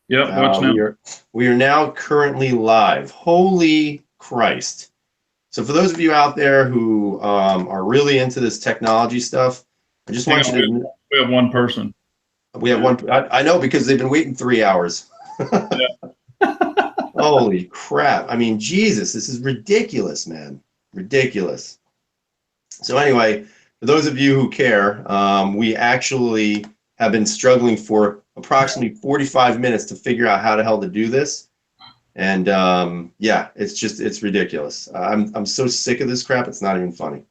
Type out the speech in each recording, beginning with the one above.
Yep, watch now. We are now currently live. Holy Christ. So for those of you out there who are really into this technology stuff, I just want you to... We have one person. We have one. I know, because they've been waiting 3 hours. Holy crap. I mean, Jesus, this is ridiculous, man. Ridiculous. So anyway, for those of you who care, we actually have been struggling for approximately 45 minutes to figure out how the hell to do this. And yeah, it's ridiculous. I'm so sick of this crap. It's not even funny.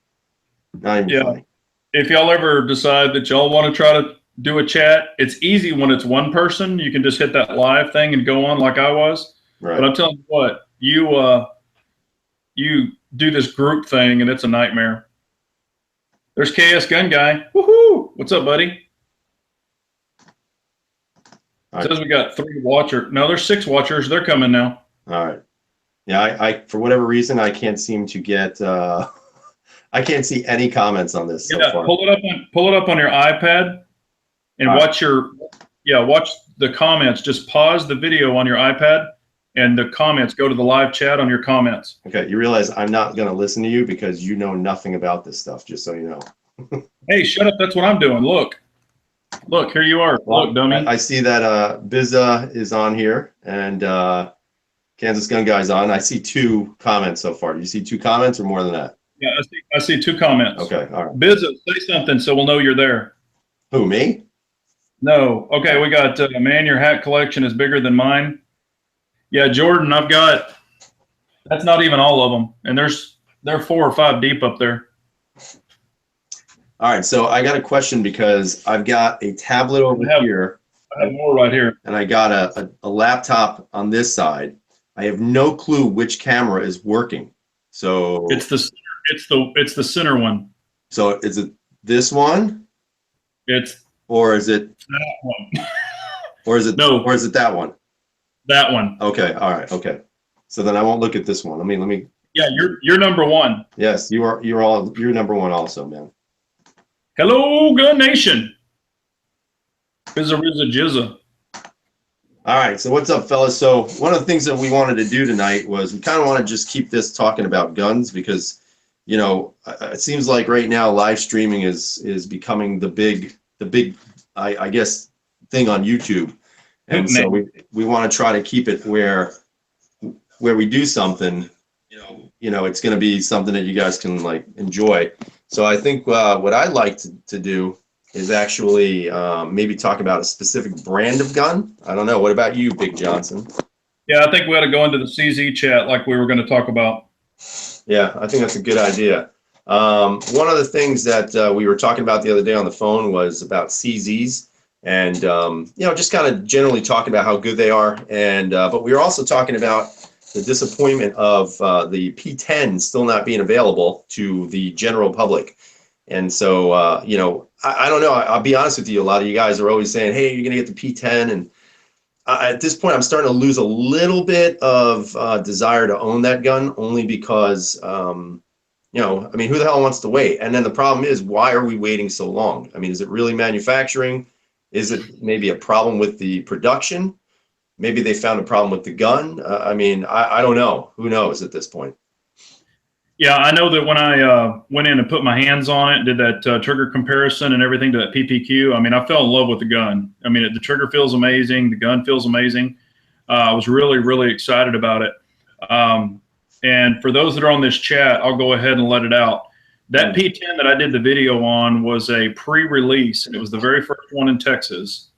Not even funny. If y'all ever decide that y'all want to try to do a chat, it's easy when it's one person. You can just hit that live thing and go on like I was. Right. But I'm telling you what, you do this group thing and it's a nightmare. There's KS Gun Guy. Woohoo! What's up, buddy? It says we got 3 watchers. No, there's 6 watchers. They're coming now. All right. Yeah, I for whatever reason, I can't seem to get I can't see any comments on this so far. Pull it up on your iPad and watch the comments. Just pause the video on your iPad and the comments. Go to the live chat on your comments. Okay, you realize I'm not going to listen to you because you know nothing about this stuff, just so you know. Hey, shut up. That's what I'm doing. Look, here you are. Look, dummy. I see that Bizza is on here and Kansas Gun Guy's on. I see 2 comments so far. Do you see 2 comments or more than that? Yeah, I see 2 comments. Okay, all right. Bizza, say something so we'll know you're there. Who, me? No. Okay, we got, man, your hat collection is bigger than mine. Yeah, Jordan, that's not even all of them. And they're 4 or 5 deep up there. All right, so I got a question because I've got a tablet over here. I have more right here. And I got a laptop on this side. I have no clue which camera is working. So it's the center one. So is it this one? Or is it that one? Or is it that one? That one. Okay, all right, okay. So then I won't look at this one. Let me. Yeah, you're number 1. Yes, you're number 1 also, man. Hello, Gun Nation. Bizza Jizza. All right, so what's up, fellas? So one of the things that we wanted to do tonight was we kind of want to just keep this talking about guns because, you know, it seems like right now live streaming is becoming the big I guess thing on YouTube, and so we want to try to keep it where we do something, you know, it's going to be something that you guys can like enjoy. So I think what I'd like to do is actually maybe talk about a specific brand of gun. I don't know. What about you, Big Johnson? Yeah, I think we ought to go into the CZ chat like we were going to talk about. Yeah, I think that's a good idea. One of the things that we were talking about the other day on the phone was about CZs and, you know, just kind of generally talking about how good they are. And but we were also talking about the disappointment of the P10 still not being available to the general public. And so, you know, I don't know. I'll be honest with you. A lot of you guys are always saying, hey, you're going to get the P10. And at this point, I'm starting to lose a little bit of desire to own that gun only because, you know, I mean, who the hell wants to wait? And then the problem is, why are we waiting so long? I mean, is it really manufacturing? Is it maybe a problem with the production? Maybe they found a problem with the gun. I mean, I don't know. Who knows at this point? Yeah, I know that when I went in and put my hands on it, did that trigger comparison and everything to that PPQ, I mean, I fell in love with the gun. I mean, the trigger feels amazing. The gun feels amazing. I was really, really excited about it. And for those that are on this chat, I'll go ahead and let it out. That P10 that I did the video on was a pre-release, and it was the very first one in Texas.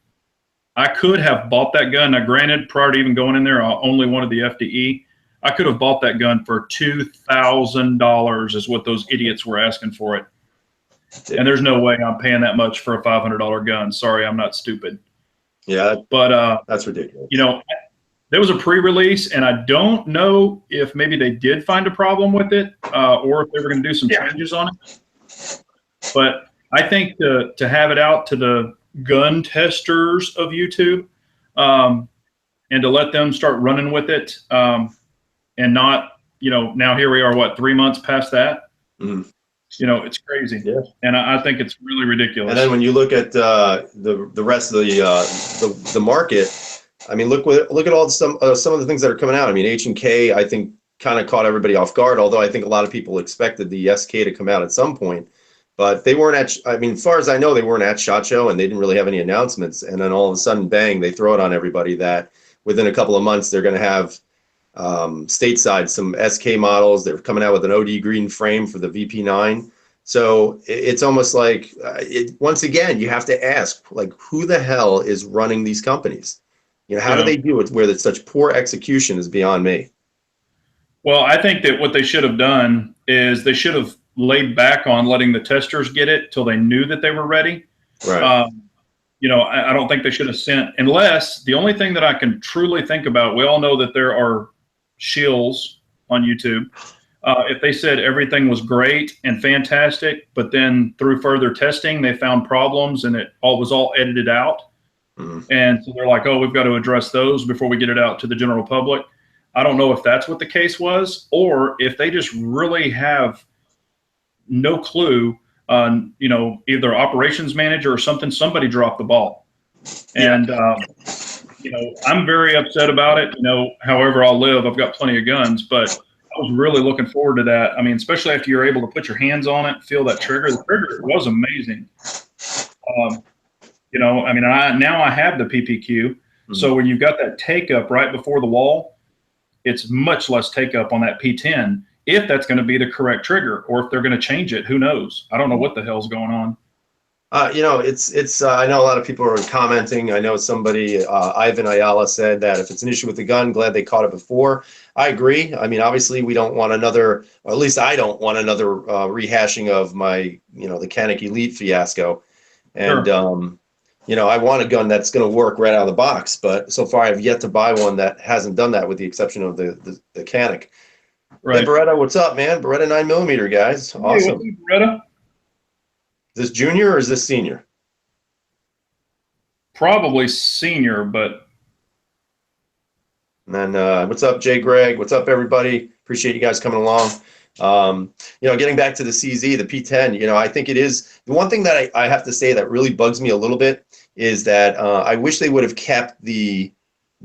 I could have bought that gun. Now, granted, prior to even going in there, I only wanted the FDE. I could have bought that gun for $2,000 is what those idiots were asking for it. And there's no way I'm paying that much for a $500 gun. Sorry, I'm not stupid. Yeah, but that's ridiculous. You know, there was a pre-release, and I don't know if maybe they did find a problem with it or if they were going to do some changes on it. But I think to have it out to the gun testers of YouTube and to let them start running with it and not, you know, now here we are, what, 3 months past that? Mm-hmm. You know, it's crazy. Yeah. And I think it's really ridiculous. And then when you look at the rest of the market, I mean, look at all some of the things that are coming out. I mean, H&K, I think, kind of caught everybody off guard, although I think a lot of people expected the SK to come out at some point. But they weren't at, I mean, as far as I know, they weren't at SHOT Show, and they didn't really have any announcements. And then all of a sudden, bang, they throw it on everybody that within a couple of months, they're going to have stateside some SK models. They're coming out with an OD green frame for the VP9. So it's almost like, once again, you have to ask, like, who the hell is running these companies? You know, how do they do it where there's such poor execution is beyond me. Well, I think that what they should have done is they should have laid back on letting the testers get it till they knew that they were ready. Right. You know, I don't think they should have sent, unless the only thing that I can truly think about, we all know that there are shills on YouTube. If they said everything was great and fantastic, but then through further testing, they found problems and it was all edited out. And so they're like, oh, we've got to address those before we get it out to the general public. I don't know if that's what the case was, or if they just really have no clue on, you know, either operations manager or something, somebody dropped the ball. And, you know, I'm very upset about it. You know, however I'll live, I've got plenty of guns, but I was really looking forward to that. I mean, especially after you're able to put your hands on it, feel that trigger. The trigger was amazing. You know, I mean, now I have the PPQ. So when you've got that take up right before the wall, it's much less take up on that P10, if that's going to be the correct trigger, or if they're going to change it. Who knows? I don't know what the hell's going on. You know, it's I know a lot of people are commenting. I know somebody, Ivan Ayala, said that if it's an issue with the gun, glad they caught it before. I agree. I mean, obviously we don't want another, or at least I don't want another rehashing of my, you know, the Canik Elite fiasco. And, you know, I want a gun that's going to work right out of the box, but so far I've yet to buy one that hasn't done that, with the exception of the Canik. Right. Hey, Beretta, what's up, man? Beretta 9mm, guys. Awesome. Hey, what's up, Beretta? Is this junior or is this senior? Probably senior, but. And then what's up, Jay Greg? What's up, everybody? Appreciate you guys coming along. You know, getting back to the CZ, the P10, you know, I think it is the one thing that I have to say that really bugs me a little bit is that I wish they would have kept the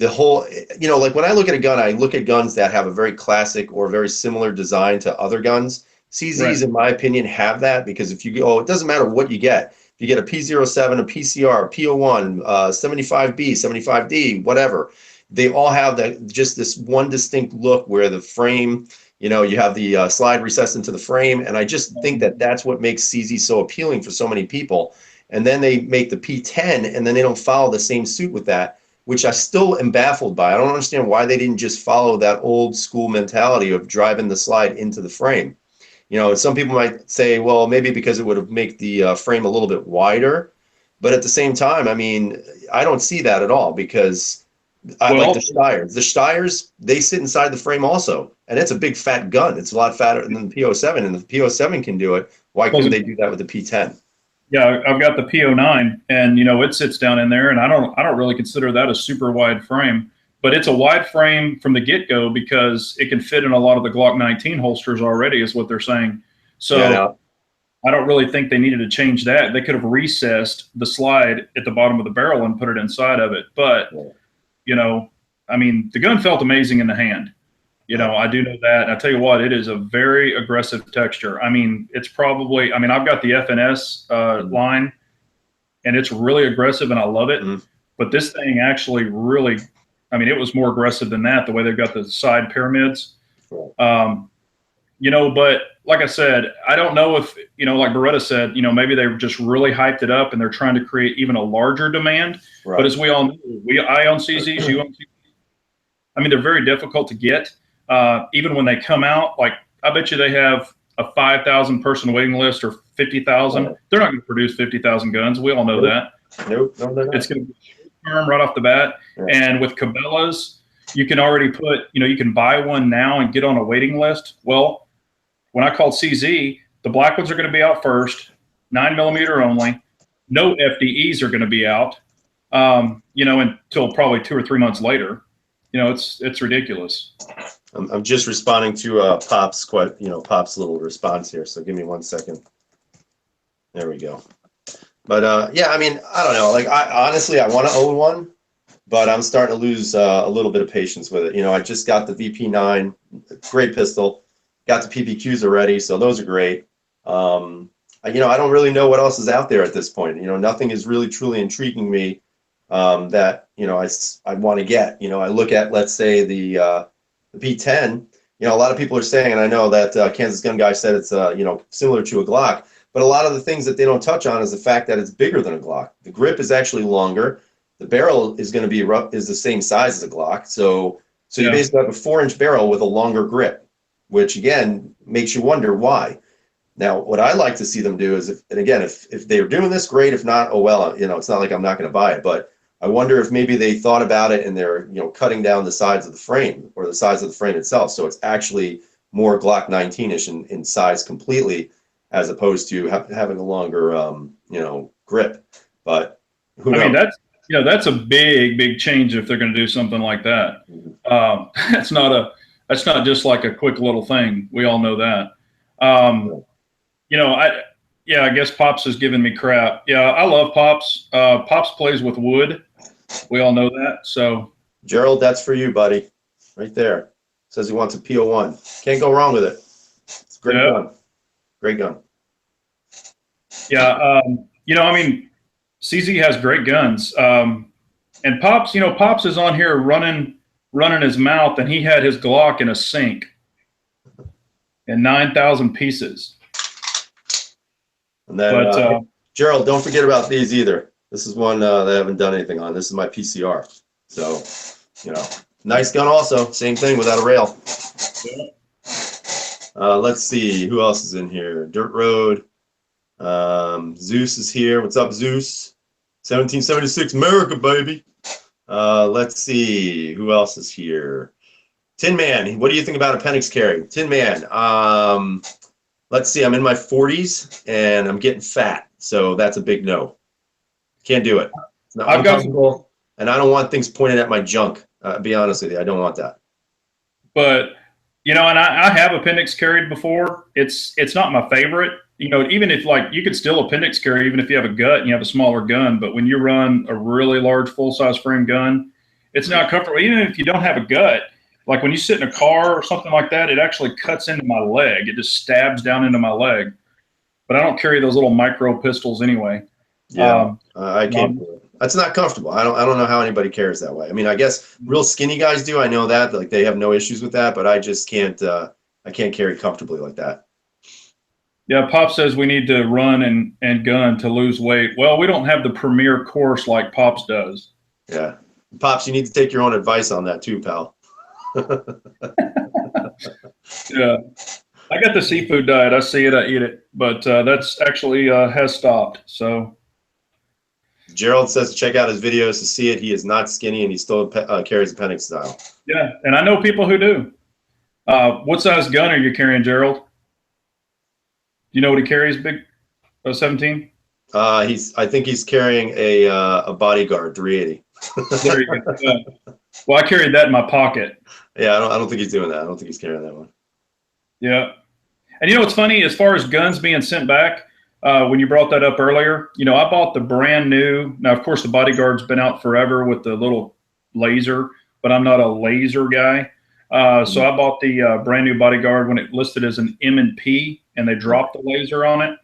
whole, you know, like when I look at a gun, I look at guns that have a very classic or very similar design to other guns. CZs, in my opinion, have that, because if you go, it doesn't matter what you get. If you get a P07, a PCR, a P01, 75B, 75D, whatever, they all have that, just this one distinct look where the frame, you know, you have the slide recessed into the frame. And I just think that that's what makes CZ so appealing for so many people. And then they make the P10 and then they don't follow the same suit with that, which I still am baffled by. I don't understand why they didn't just follow that old school mentality of driving the slide into the frame. You know, some people might say, well, maybe because it would have make the frame a little bit wider. But at the same time, I mean, I don't see that at all, because I like the Steyrs. The Steyrs, they sit inside the frame also. And it's a big fat gun. It's a lot fatter than the P07. And the P07 can do it. Why couldn't they do that with the P10? Yeah, I've got the P09, and you know, it sits down in there, and I don't really consider that a super wide frame, but it's a wide frame from the get-go because it can fit in a lot of the Glock 19 holsters already, is what they're saying. So yeah, I don't really think they needed to change that. They could have recessed the slide at the bottom of the barrel and put it inside of it. But you know, I mean, the gun felt amazing in the hand. You know, I do know that. And I tell you what, it is a very aggressive texture. I mean, it's probably, I mean, I've got the FNS line, and it's really aggressive, and I love it. But this thing actually really, I mean, it was more aggressive than that, the way they've got the side pyramids. You know, but like I said, I don't know if, you know, like Beretta said, you know, maybe they just really hyped it up and they're trying to create even a larger demand. But as we all know, I own CZs, you own CZs. I mean, they're very difficult to get. Even when they come out, like, I bet you they have a 5,000 person waiting list, or 50,000. They're not going to produce 50,000 guns. We all know that. Nope. No, they're not. It's going to be firm right off the bat. And with Cabela's, you can already put, you know, you can buy one now and get on a waiting list. Well, when I called CZ, the black ones are going to be out first, 9mm only. No FDEs are going to be out, you know, until probably 2 or 3 months later. You know, it's ridiculous. I'm just responding to Pop's Pop's little response here. So give me 1 second. There we go. But yeah, I mean, I don't know. Like, I honestly want to own one, but I'm starting to lose a little bit of patience with it. You know, I just got the VP9, great pistol, got the PPQs already, so those are great. You know, I don't really know what else is out there at this point. You know, nothing is really truly intriguing me that, you know, I want to get. You know, I look at, let's say, the P10. You know, a lot of people are saying, and I know that Kansas Gun Guy said it's, you know, similar to a Glock, but a lot of the things that they don't touch on is the fact that it's bigger than a Glock. The grip is actually longer. The barrel is going to be is the same size as a Glock. So you basically have a 4-inch barrel with a longer grip, which again makes you wonder why. Now, what I like to see them do is, if they're doing this, great. If not, oh well. You know, it's not like I'm not going to buy it, but I wonder if maybe they thought about it and they're, you know, cutting down the sides of the frame or the size of the frame itself, so it's actually more Glock 19-ish in size completely, as opposed to having a longer, you know, grip. But who knows? I mean, that's a big change if they're going to do something like that. That's not just like a quick little thing. We all know that. You know, I guess Pops is giving me crap. Yeah, I love Pops. Pops plays with wood. We all know that. So, Gerald, that's for you, buddy. Right there. Says he wants a PO1. Can't go wrong with it. It's a great gun. Great gun. Yeah. You know, I mean, CZ has great guns. And Pops, you know, Pops is on here running his mouth, and he had his Glock in a sink in 9,000 pieces. And then, Gerald, don't forget about these either. This is one that I haven't done anything on. This is my PCR. So, you know, nice gun also. Same thing without a rail. Let's see. Who else is in here? Dirt Road. Zeus is here. What's up, Zeus? 1776 America, baby. Let's see. Who else is here? Tin Man. What do you think about appendix carry? Tin Man. Let's see. I'm in my 40s and I'm getting fat, so that's a big no. Can't do it. It's not uncomfortable, and I don't want things pointed at my junk. Be honest with you, I don't want that. But you know, and I have appendix carried before. It's not my favorite. You know, even if like you could still appendix carry even if you have a gut and you have a smaller gun, but when you run a really large full-size frame gun, it's not comfortable. Even if you don't have a gut, like when you sit in a car or something like that, it actually cuts into my leg. It just stabs down into my leg. But I don't carry those little micro pistols anyway. Yeah, I can't do it. That's not comfortable. I don't know how anybody cares that way. I mean, I guess real skinny guys do. I know that, like they have no issues with that, but I just can't. I can't carry comfortably like that. Yeah, Pop says we need to run and gun to lose weight. Well, we don't have the premier course like Pops does. Yeah, Pops, you need to take your own advice on that too, pal. Yeah, I got the seafood diet. I see it, I eat it, but that's actually has stopped. So Gerald says to check out his videos to see it. He is not skinny and he still carries appendix style. Yeah, and I know people who do. What size gun are you carrying, Gerald? Do you know what he carries? Big 17. I think he's carrying a Bodyguard 380. There you go. Well, I carried that in my pocket. Yeah, I don't think he's doing that. I don't think he's carrying that one. Yeah, and you know what's funny? As far as guns being sent back, when you brought that up earlier, you know, I bought the brand new. Now, of course, the Bodyguard's been out forever with the little laser, but I'm not a laser guy. So I bought the brand new Bodyguard when it listed as an M&P, and they dropped the laser on it.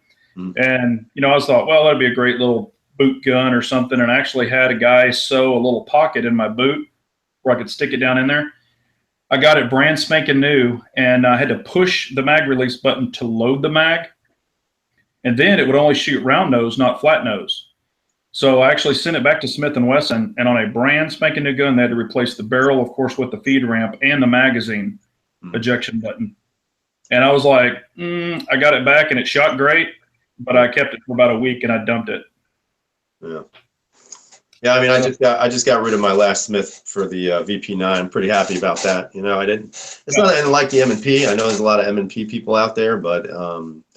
And, you know, I thought, well, that'd be a great little boot gun or something. And I actually had a guy sew a little pocket in my boot where I could stick it down in there. I got it brand spanking new, and I had to push the mag release button to load the mag. And then it would only shoot round nose, not flat nose. So I actually sent it back to Smith & Wesson, and on a brand spanking new gun, they had to replace the barrel, of course, with the feed ramp and the magazine ejection button. And I was like, I got it back, and it shot great, but I kept it for about a week, and I dumped it. Yeah. Yeah, I mean, I just got rid of my last Smith for the VP9. I'm pretty happy about that. You know, it's not that I didn't like the M&P. I know there's a lot of M&P people out there, but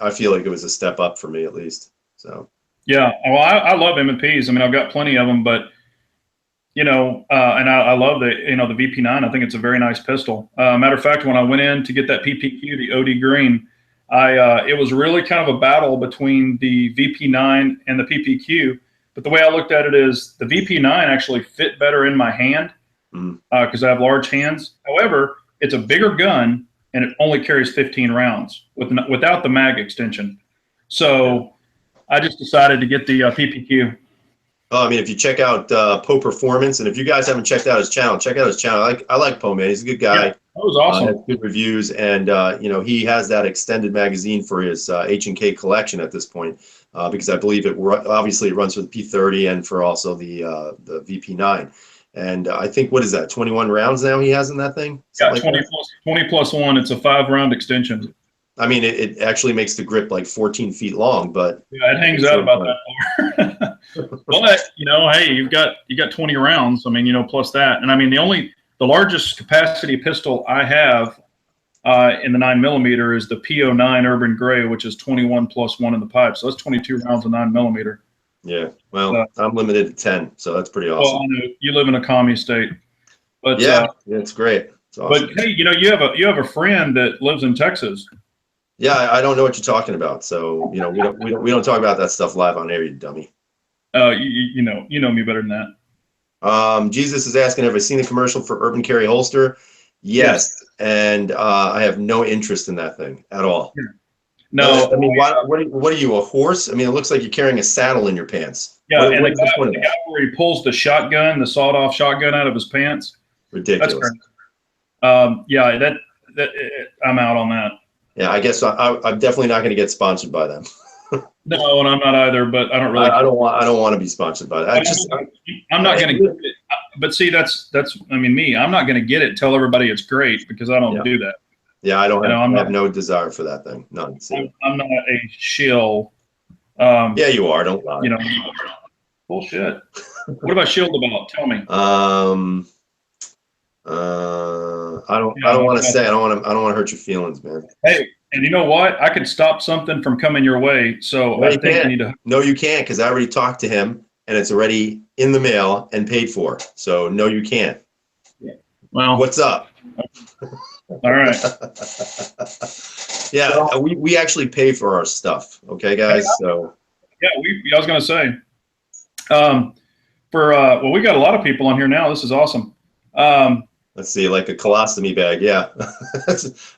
I feel like it was a step up for me at least. So. Yeah, well, I love M&Ps. I mean, I've got plenty of them, but you know, and I love the the VP9. I think it's a very nice pistol. Matter of fact, when I went in to get that PPQ, the OD Green, it was really kind of a battle between the VP9 and the PPQ. But the way I looked at it is the VP9 actually fit better in my hand because I have large hands. However, it's a bigger gun and it only carries 15 rounds without the mag extension. So I just decided to get the PPQ. Oh, I mean, if you check out Poe Performance, and if you guys haven't checked out his channel, check out his channel. I like Poe, man. He's a good guy. Yeah, that was awesome. Has good reviews, and you know, he has that extended magazine for his H&K collection at this point, because I believe obviously it runs for the P30 and for also the VP9. And I think, what is that, 21 rounds now he has in that thing? Yeah, 20 plus 1. It's a 5-round extension. I mean, it actually makes the grip like 14 feet long, but yeah, it hangs out about that far. But you know, hey, you got 20 rounds. I mean, you know, plus that, and I mean, the largest capacity pistol I have in the 9mm is the P09 Urban Gray, which is 21 plus 1 in the pipe. So that's 22 rounds of 9mm. Yeah, well, I'm limited to 10, so that's pretty awesome. Well, I know you live in a commie state, but yeah, it's great. It's awesome. But hey, you know, you have a friend that lives in Texas. Yeah, I don't know what you're talking about. So, you know, we don't talk about that stuff live on air, you dummy. You know me better than that. Jesus is asking, have I seen the commercial for Urban Carry holster? Yes. And I have no interest in that thing at all. No, I mean, what are you, a horse? I mean, it looks like you're carrying a saddle in your pants. Yeah, and the guy where he pulls the shotgun, the sawed-off shotgun out of his pants. Ridiculous. That's crazy. Yeah, that I'm out on that. Yeah, I guess I'm definitely not going to get sponsored by them. No, and I'm not either. But I don't really. I don't want to be sponsored by that. I'm not going to get it. But see, that's. I mean, me. I'm not going to get it. Tell everybody it's great because I don't do that. Yeah, I have no desire for that thing. None. I'm not a shill. Yeah, you are. Don't lie. You know, bullshit. What about Shield about? Tell me. I don't want to say. I don't want to hurt your feelings, man. Hey, and you know what? I could stop something from coming your way. So no, I think you need to. No, you can't, because I already talked to him, and it's already in the mail and paid for. So no, you can't. Well, what's up? All right. Yeah, we actually pay for our stuff. Okay, guys. So yeah, I was gonna say. Well, we got a lot of people on here now. This is awesome. Let's see, like a colostomy bag. Yeah,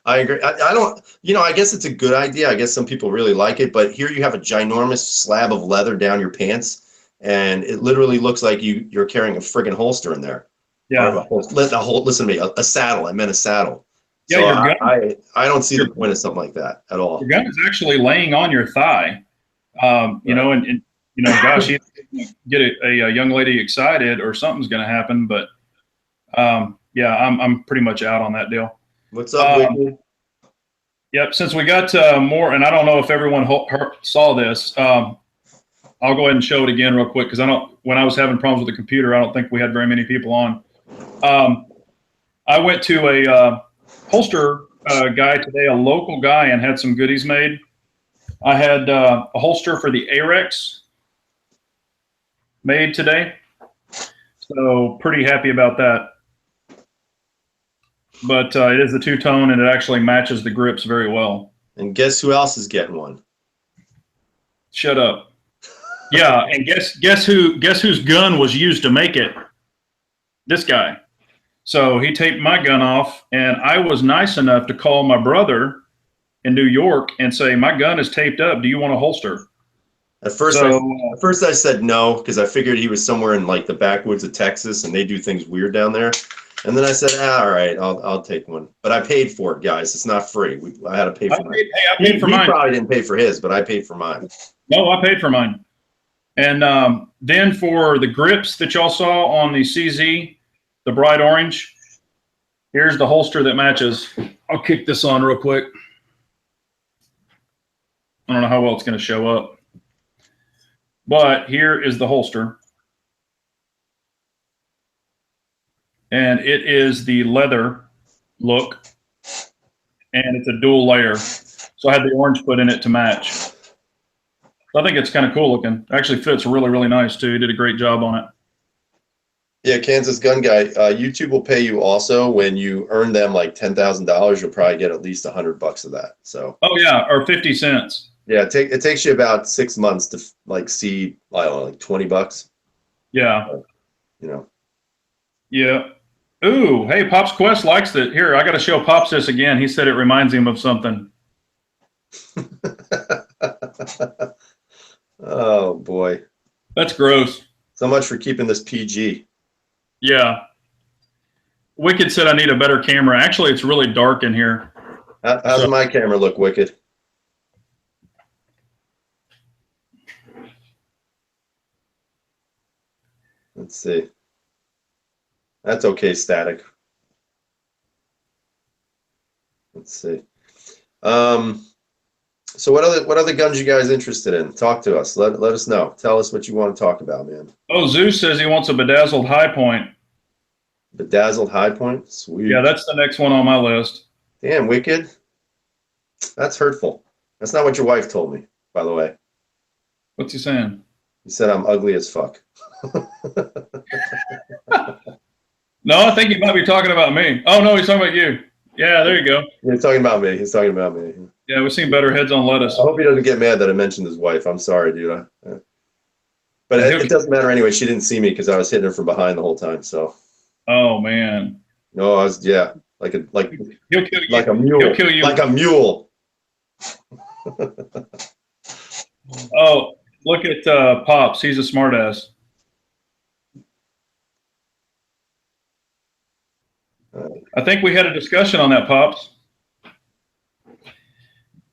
I agree. I don't, I guess it's a good idea. I guess some people really like it, but here you have a ginormous slab of leather down your pants, and it literally looks like you're carrying a friggin' holster in there. Yeah. Listen to me, a saddle. I meant a saddle. Yeah, so your gun, I don't see the point of something like that at all. Your gun is actually laying on your thigh. You know, and gosh, you get a young lady excited or something's going to happen, but yeah, I'm pretty much out on that deal. What's up, Whitney? Yep. Since we got more, and I don't know if everyone saw this, I'll go ahead and show it again real quick because when I was having problems with the computer, I don't think we had very many people on. I went to a holster guy today, a local guy, and had some goodies made. I had a holster for the Arex made today, so pretty happy about that. But it is the two-tone, and it actually matches the grips very well. And guess who else is getting one? Shut up. Yeah, and guess whose gun was used to make it? This guy. So he taped my gun off, and I was nice enough to call my brother in New York and say, my gun is taped up. Do you want a holster? At first I said no, because I figured he was somewhere in like the backwoods of Texas, and they do things weird down there. And then I said, all right, I'll take one. But I paid for it, guys. It's not free. I had to pay for mine. I paid for mine. He probably didn't pay for his, but I paid for mine. No, I paid for mine. And then for the grips that y'all saw on the CZ, the bright orange, here's the holster that matches. I'll kick this on real quick. I don't know how well it's going to show up. But here is the holster. And it is the leather look. And it's a dual layer. So I had the orange put in it to match. So I think it's kind of cool looking. It actually fits really, really nice too. He did a great job on it. Yeah, Kansas Gun Guy. YouTube will pay you also when you earn them like $10,000. You'll probably get at least $100 of that. So. Oh yeah, or 50 cents. Yeah, it takes you about 6 months to like see, I don't know, like $20, Yeah. you know. Yeah. Ooh, hey, Pops Quest likes it. Here, I got to show Pops this again. He said it reminds him of something. Oh boy. That's gross. So much for keeping this PG. Yeah. Wicked said I need a better camera. Actually, it's really dark in here. How's So, my camera look, Wicked? Let's see. That's okay, static. Let's see. So what other guns you guys interested in? Talk to us. Let us know. Tell us what you want to talk about, man. oh, Zeus says he wants a bedazzled high point. Bedazzled high point? Sweet. Yeah, that's the next one on my list. Damn, Wicked. That's hurtful. That's not what your wife told me, by the way. What's he saying? You said I'm ugly as fuck. No, I think he might be talking about me. Oh, no, he's talking about you. Yeah, there you go. He's talking about me. He's talking about me. Yeah, we've seen better heads on lettuce. I hope he doesn't get mad that I mentioned his wife. I'm sorry, dude. But it doesn't matter anyway. She didn't see me because I was hitting her from behind the whole time. So. Oh, man. No, I was like He'll kill you. a mule. He'll kill you. Like a mule. Oh, look at Pops. He's a smartass. I think we had a discussion on that, Pops.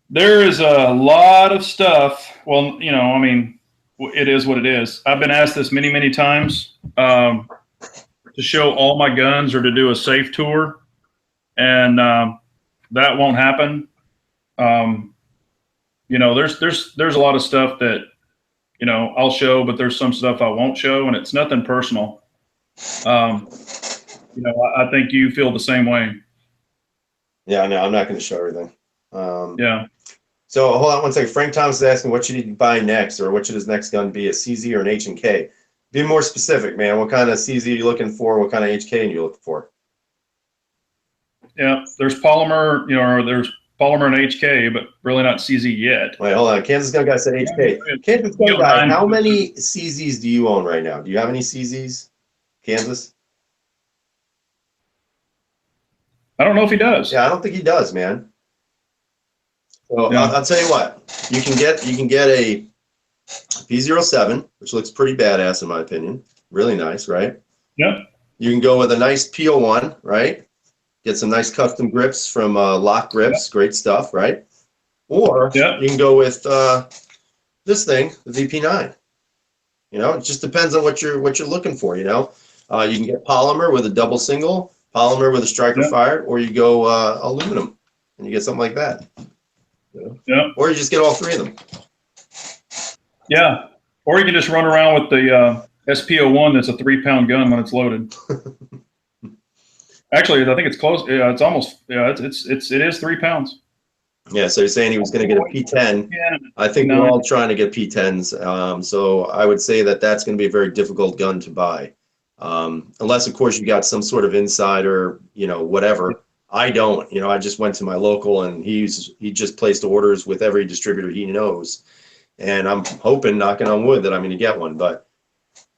There is a lot of stuff. Well, you know, I mean, it is what it is. I've been asked this many, many times to show all my guns or to do a safe tour, and that won't happen. You know, there's a lot of stuff that, you know, I'll show, but there's some stuff I won't show, and it's nothing personal. You know, I think you feel the same way. Yeah, no, I'm not going to show everything. Yeah. So hold on one second. Frank Thomas is asking what should he buy next, or what should his next gun be, a CZ or an H&K? Be more specific, man. What kind of CZ are you looking for? What kind of HK are you looking for? Yeah, there's polymer, you know, or there's polymer and HK, but really not CZ yet. Wait, hold on. Kansas Gun Guy said HK. Kansas Gun Guy, how many CZs do you own right now? Do you have any CZs, Kansas? I don't know if he does. Yeah, I don't think he does, man. So Yeah. I'll tell you what. You can get a P07, which looks pretty badass in my opinion. Really nice, right? Yep. You can go with a nice P01, right? Get some nice custom grips from Lock Grips. Yep. Great stuff, right? Or yep. you can go with this thing, the VP9. You know, it just depends on what you're looking for. You know, you can get polymer with a double single, polymer with a striker yep. fired, or you go aluminum and you get something like that. Yeah. Or you just get all three of them. Yeah. Or you can just run around with the SP01 that's a 3-pound gun when it's loaded. Actually, I think it's close. Yeah, it's almost. Yeah, it is 3 pounds. Yeah. So you're saying he was going to get a P10. Yeah. I think we're all trying to get P10s. So I would say that that's going to be a very difficult gun to buy, unless of course you got some sort of insider, you know, whatever. I don't. You know, I just went to my local and he just placed orders with every distributor he knows, and I'm hoping, knocking on wood, that I'm going to get one. But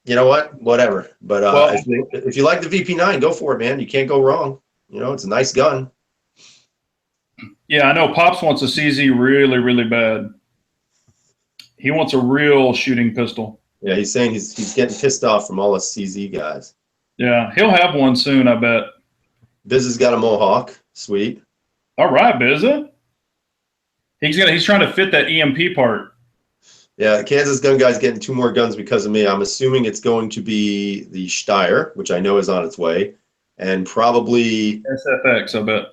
you know what? Whatever. But well, if you like the VP9, go for it, man. You can't go wrong. You know, it's a nice gun. Yeah, I know Pops wants a CZ really, really bad. He wants a real shooting pistol. Yeah, he's saying he's getting pissed off from all the CZ guys. Yeah, he'll have one soon, I bet. Biz has got a Mohawk. Sweet. All right, Bizza. He's trying to fit that EMP part. Yeah, Kansas Gun Guy's getting 2 more guns because of me. I'm assuming it's going to be the Steyr, which I know is on its way, and probably SFX, I bet.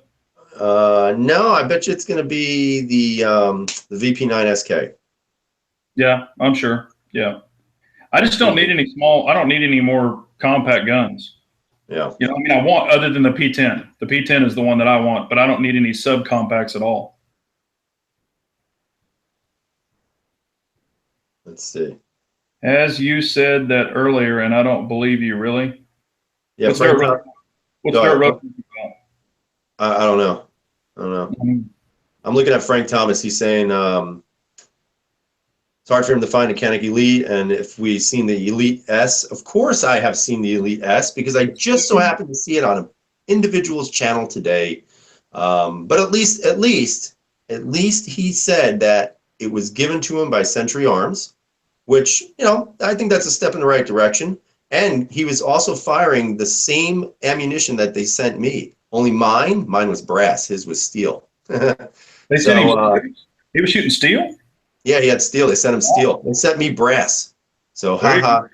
No, I bet you it's going to be the VP9 SK. Yeah, I'm sure. Yeah, I just don't need any small. I don't need any more compact guns. Yeah. You know, I mean, I want, other than the P10. The P10 is the one that I want, but I don't need any subcompacts at all. Let's see. As you said that earlier, and I don't believe you, really. Yeah. What's Dirt Road about? I don't know. I don't know. I'm looking at Frank Thomas. He's saying It's hard for him to find a Canik Elite, and if we've seen the Elite S, of course I have seen the Elite S because I just so happened to see it on an individual's channel today. But at least he said that it was given to him by Century Arms, which, you know, I think that's a step in the right direction. And he was also firing the same ammunition that they sent me. Only mine was brass. His was steel. They sent him. He was shooting steel. Yeah, he had steel. They sent him steel. They sent me brass. So, haha.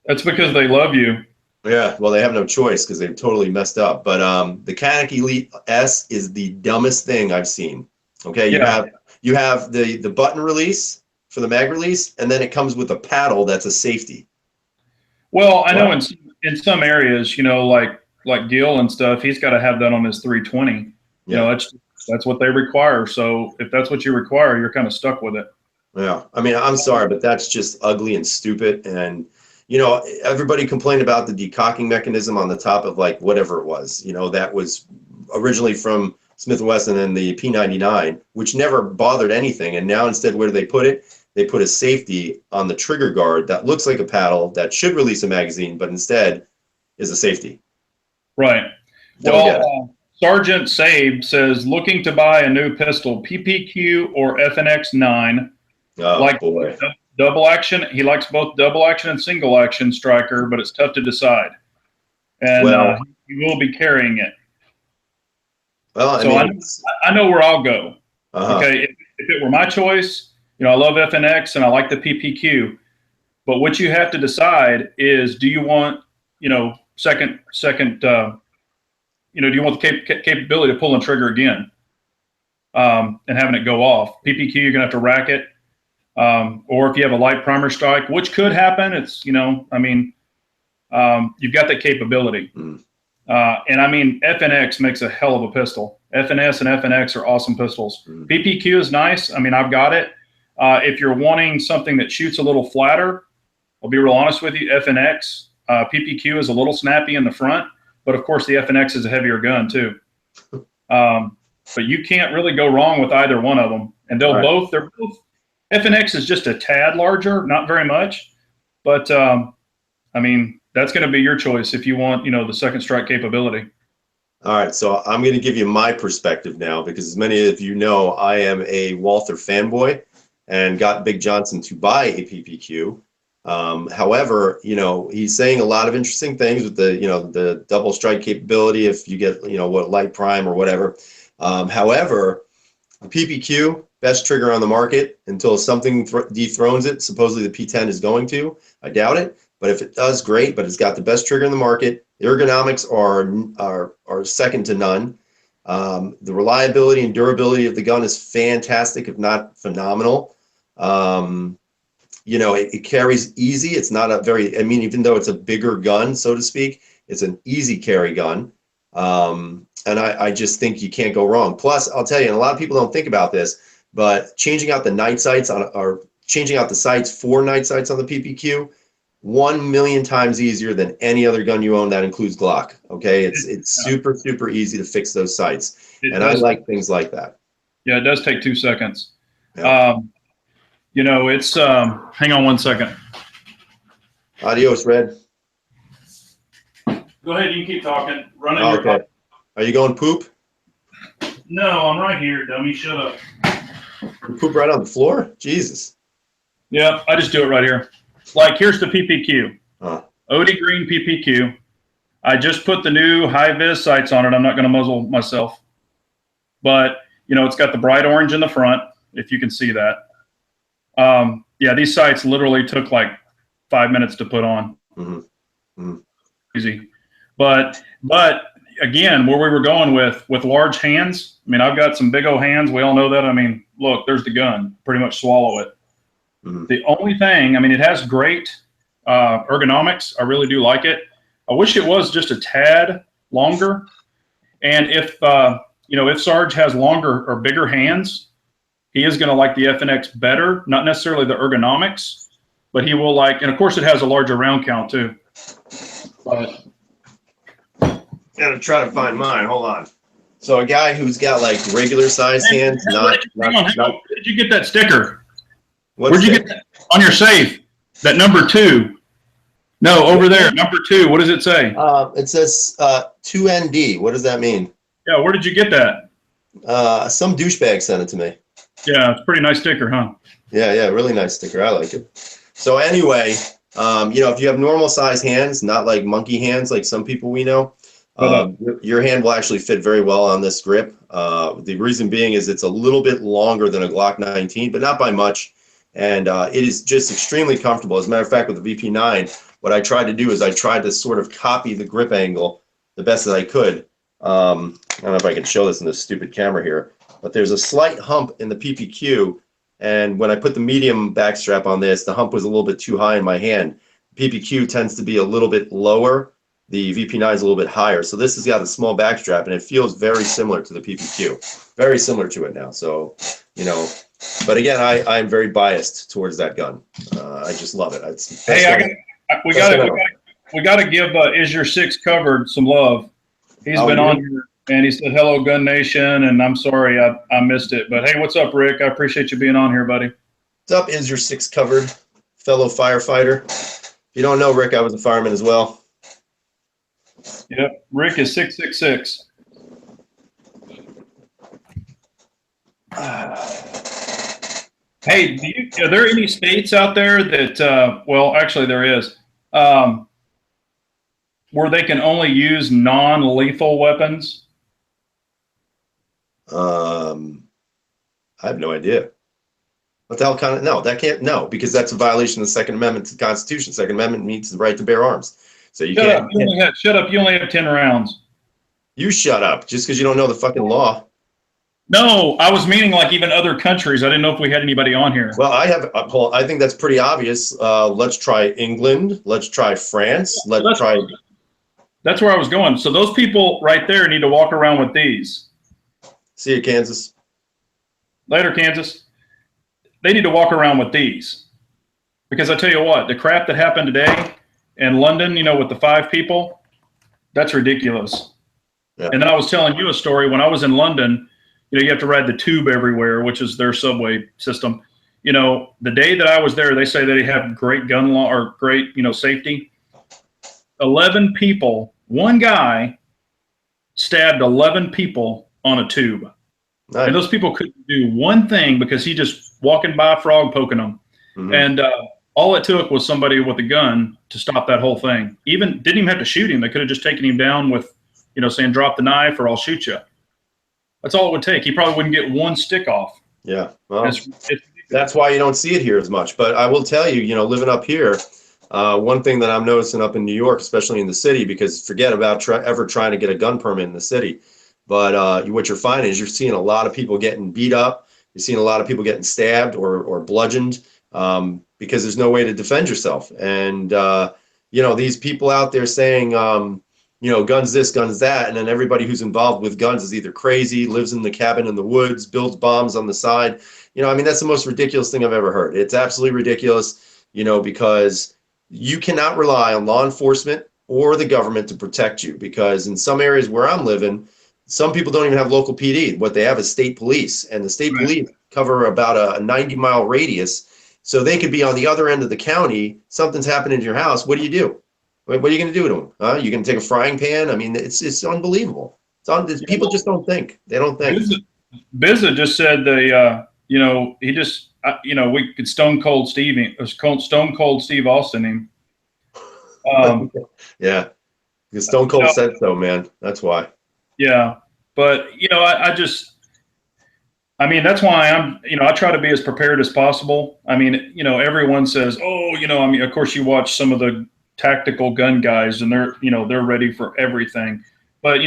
That's because they love you. Yeah, well, they have no choice because they've totally messed up. But the Canik Elite S is the dumbest thing I've seen. Okay, you have the button release for the mag release, and then it comes with a paddle that's a safety. Well, I know in some areas, you know, like Gil and stuff, he's got to have that on his 320. You know, that's what they require. So if that's what you require, you're kind of stuck with it. Yeah, I mean, I'm sorry, but that's just ugly and stupid. And you know, everybody complained about the decocking mechanism on the top of like whatever it was. You know, that was originally from Smith & Wesson and the P99, which never bothered anything. And now instead, where do they put it? They put a safety on the trigger guard that looks like a paddle that should release a magazine, but instead is a safety. Right. Well, Sergeant Sabe says, looking to buy a new pistol, PPQ or FNX 9. Oh, boy. Double action. He likes both double action and single action striker, but it's tough to decide. And he will be carrying it. Well, so I know where I'll go. Okay, if it were my choice, you know, I love FNX and I like the PPQ, but what you have to decide is, do you want, you know, second, you know, do you want the capability of pulling trigger again and having it go off? PPQ, you're gonna have to rack it. Or if you have a light primer strike, which could happen, it's, you know, I mean, you've got that capability. And I mean, FNX makes a hell of a pistol. FNS and FNX are awesome pistols. PPQ is nice. I mean, I've got it. If you're wanting something that shoots a little flatter, I'll be real honest with you, FNX. PPQ is a little snappy in the front, but of course the FNX is a heavier gun too. But you can't really go wrong with either one of them. And they're both, FNX is just a tad larger, not very much, but I mean, that's going to be your choice if you want, you know, the second strike capability. All right, so I'm going to give you my perspective now, because as many of you know, I am a Walther fanboy and got Big Johnson to buy a PPQ. However, you know, he's saying a lot of interesting things with the, you know, the double strike capability if you get, you know, what, light prime or whatever. However, the PPQ, best trigger on the market until something dethrones it. Supposedly the P10 is going to. I doubt it. But if it does, great. But it's got the best trigger in the market. The ergonomics are second to none. The reliability and durability of the gun is fantastic, if not phenomenal. You know, it carries easy. It's not a very, I mean, even though it's a bigger gun, so to speak, it's an easy carry gun. And I just think you can't go wrong. Plus, I'll tell you, and a lot of people don't think about this, but changing out the night sights or changing out the sights for night sights on the PPQ, 1,000,000 times easier than any other gun you own that includes Glock. Okay, it's super easy to fix those sights, and I like things like that. Yeah, it does take 2 seconds. Yeah. You know, it's hang on 1 second. Adios, Red. Go ahead, you can keep talking. Run in okay. Are you going poop? No, I'm right here, dummy. Shut up. You poop right on the floor? Jesus. Yeah, I just do it right here. Like, here's the PPQ. OD Green PPQ. I just put the new high-vis sights on it. I'm not going to muzzle myself. But, you know, it's got the bright orange in the front, if you can see that. Yeah, these sights literally took like 5 minutes to put on. Easy. But again, where we were going with large hands, I mean, I've got some big old hands. We all know that. I mean, look, there's the gun. Pretty much swallow it. The only thing, I mean, it has great ergonomics. I really do like it. I wish it was just a tad longer. And if, you know, if Sarge has longer or bigger hands, he is going to like the FNX better. Not necessarily the ergonomics, but he will like, and of course it has a larger round count too. But gotta try to find mine. Hold on. So a guy who's got like regular sized hands, hang on. Where did you get that sticker? What's Where'd you get that on your safe? That number 2. No, over there, number 2. What does it say? It says 2ND. What does that mean? Yeah, where did you get that? Some douchebag sent it to me. Yeah, it's a pretty nice sticker, huh? Yeah, really nice sticker. I like it. So anyway, if you have normal size hands, not like monkey hands like some people we know, your hand will actually fit very well on this grip. The reason being is it's a little bit longer than a Glock 19, but not by much. And it is just extremely comfortable. As a matter of fact, with the VP9, what I tried to do is I tried to sort of copy the grip angle the best that I could. I don't know if I can show this in this stupid camera here, but there's a slight hump in the PPQ. And when I put the medium backstrap on this, the hump was a little bit too high in my hand. PPQ tends to be a little bit lower. The VP9 is a little bit higher. So this has got a small backstrap, and it feels very similar to the PPQ. Very similar to it now. So, but again, I'm very biased towards that gun. I just love it. We got to give Is Your Six Covered some love. He's been on here, and he said, "Hello, Gun Nation," and I'm sorry I missed it. But hey, what's up, Rick? I appreciate you being on here, buddy. What's up, Is Your Six Covered, fellow firefighter? If you don't know, Rick, I was a fireman as well. Yep, Rick is 666. Hey, are there any states out there that, well, actually there is, where they can only use non-lethal weapons? I have no idea. What the hell no, because that's a violation of the Second Amendment to the Constitution. Second Amendment means the right to bear arms. So you can't. Shut up. You only have 10 rounds. You shut up, just because you don't know the fucking law. No, I was meaning like even other countries. I didn't know if we had anybody on here. Well, I think that's pretty obvious. Let's try England. Let's try France. That's where I was going. So those people right there need to walk around with these. See you, Kansas. Later, Kansas. They need to walk around with these. Because I tell you what, the crap that happened today in London, with the 5 people, that's ridiculous. Yeah. And then I was telling you a story. When I was in London, you have to ride the tube everywhere, which is their subway system. The day that I was there, they say they have great gun law or great, safety. 11 people, one guy stabbed 11 people on a tube. Nice. And those people couldn't do one thing because he just walking by, frog poking them. Mm-hmm. And all it took was somebody with a gun to stop that whole thing. Didn't even have to shoot him. They could have just taken him down with, saying drop the knife or I'll shoot you. That's all it would take. He probably wouldn't get one stick off. Yeah, well, that's why you don't see it here as much. But I will tell you, living up here, one thing that I'm noticing up in New York, especially in the city, because forget about ever trying to get a gun permit in the city. But what you're finding is you're seeing a lot of people getting beat up. You're seeing a lot of people getting stabbed or bludgeoned because there's no way to defend yourself. And, these people out there saying, guns this, guns that, and then everybody who's involved with guns is either crazy, lives in the cabin in the woods, builds bombs on the side. That's the most ridiculous thing I've ever heard. It's absolutely ridiculous, because you cannot rely on law enforcement or the government to protect you, because in some areas where I'm living, some people don't even have local PD. What they have is state police, and the state police cover about a 90-mile radius. So they could be on the other end of the county. Something's happening to your house. What do you do? What are you going to do to them? You can take a frying pan. I mean, it's unbelievable. People just don't think. They don't think. Bizza just said he just we could Stone Cold Steve Austin him. Yeah, because Stone Cold said so, man. That's why. Yeah, but that's why I try to be as prepared as possible. Everyone says, of course you watch some of the tactical gun guys and they're ready for everything, but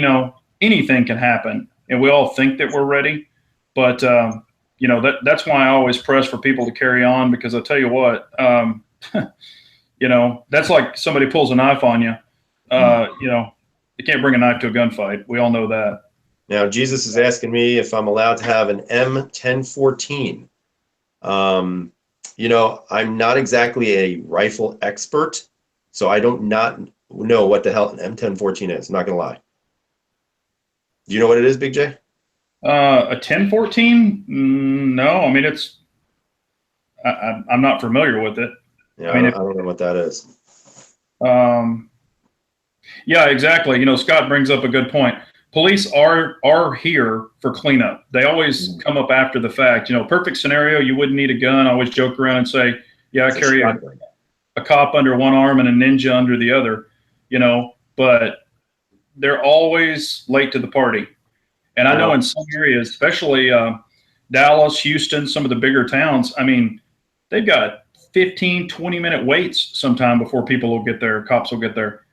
anything can happen and we all think that we're ready. But, that's why I always press for people to carry on, because I'll tell you what, that's like somebody pulls a knife on you, you can't bring a knife to a gunfight. We all know that. Now, Jesus is asking me if I'm allowed to have an M1014. I'm not exactly a rifle expert, so I don't not know what the hell an M1014 is. I'm not going to lie. Do you know what it is, Big J? A 1014? No, I'm not familiar with it. Yeah, I mean, I don't know what that is. um, yeah, exactly. You know, Scott brings up a good point. Police are here for cleanup. They always Mm. come up after the fact. You know, perfect scenario, you wouldn't need a gun. I always joke around and say, yeah, I It's a carry shotgun. a cop under one arm and a ninja under the other, you know, but they're always late to the party. And I know Now, in some areas, especially Dallas, Houston, some of the bigger towns, I mean, they've got 15, 20-minute waits sometime before people will get there, cops will get there.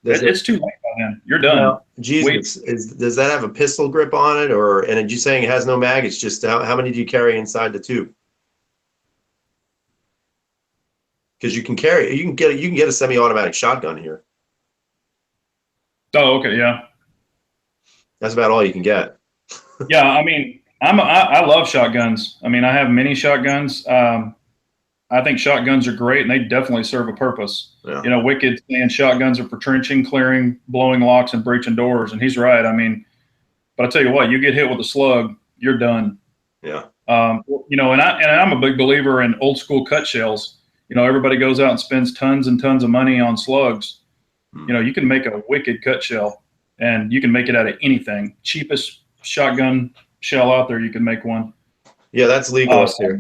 does it It's too late by then. You're done. now, Wait. Jesus, does that have a pistol grip on it, or and are you saying it has no mag? It's just how many do you carry inside the tube? Because you can get a semi-automatic shotgun here. Oh, okay. Yeah. That's about all you can get. Yeah. I mean, I love shotguns. I mean, I have many shotguns. I think shotguns are great, and they definitely serve a purpose. Yeah. You know, Wicked saying shotguns are for trenching, clearing, blowing locks, and breaching doors, and he's right. I mean, but I tell you what, you get hit with a slug, you're done. Yeah. You know, and I'm a big believer in old school cut shells. You know, everybody goes out and spends tons and tons of money on slugs. You know, you can make a wicked cut shell, and you can make it out of anything. Cheapest shotgun shell out there, you can make one. Yeah, that's legal up here.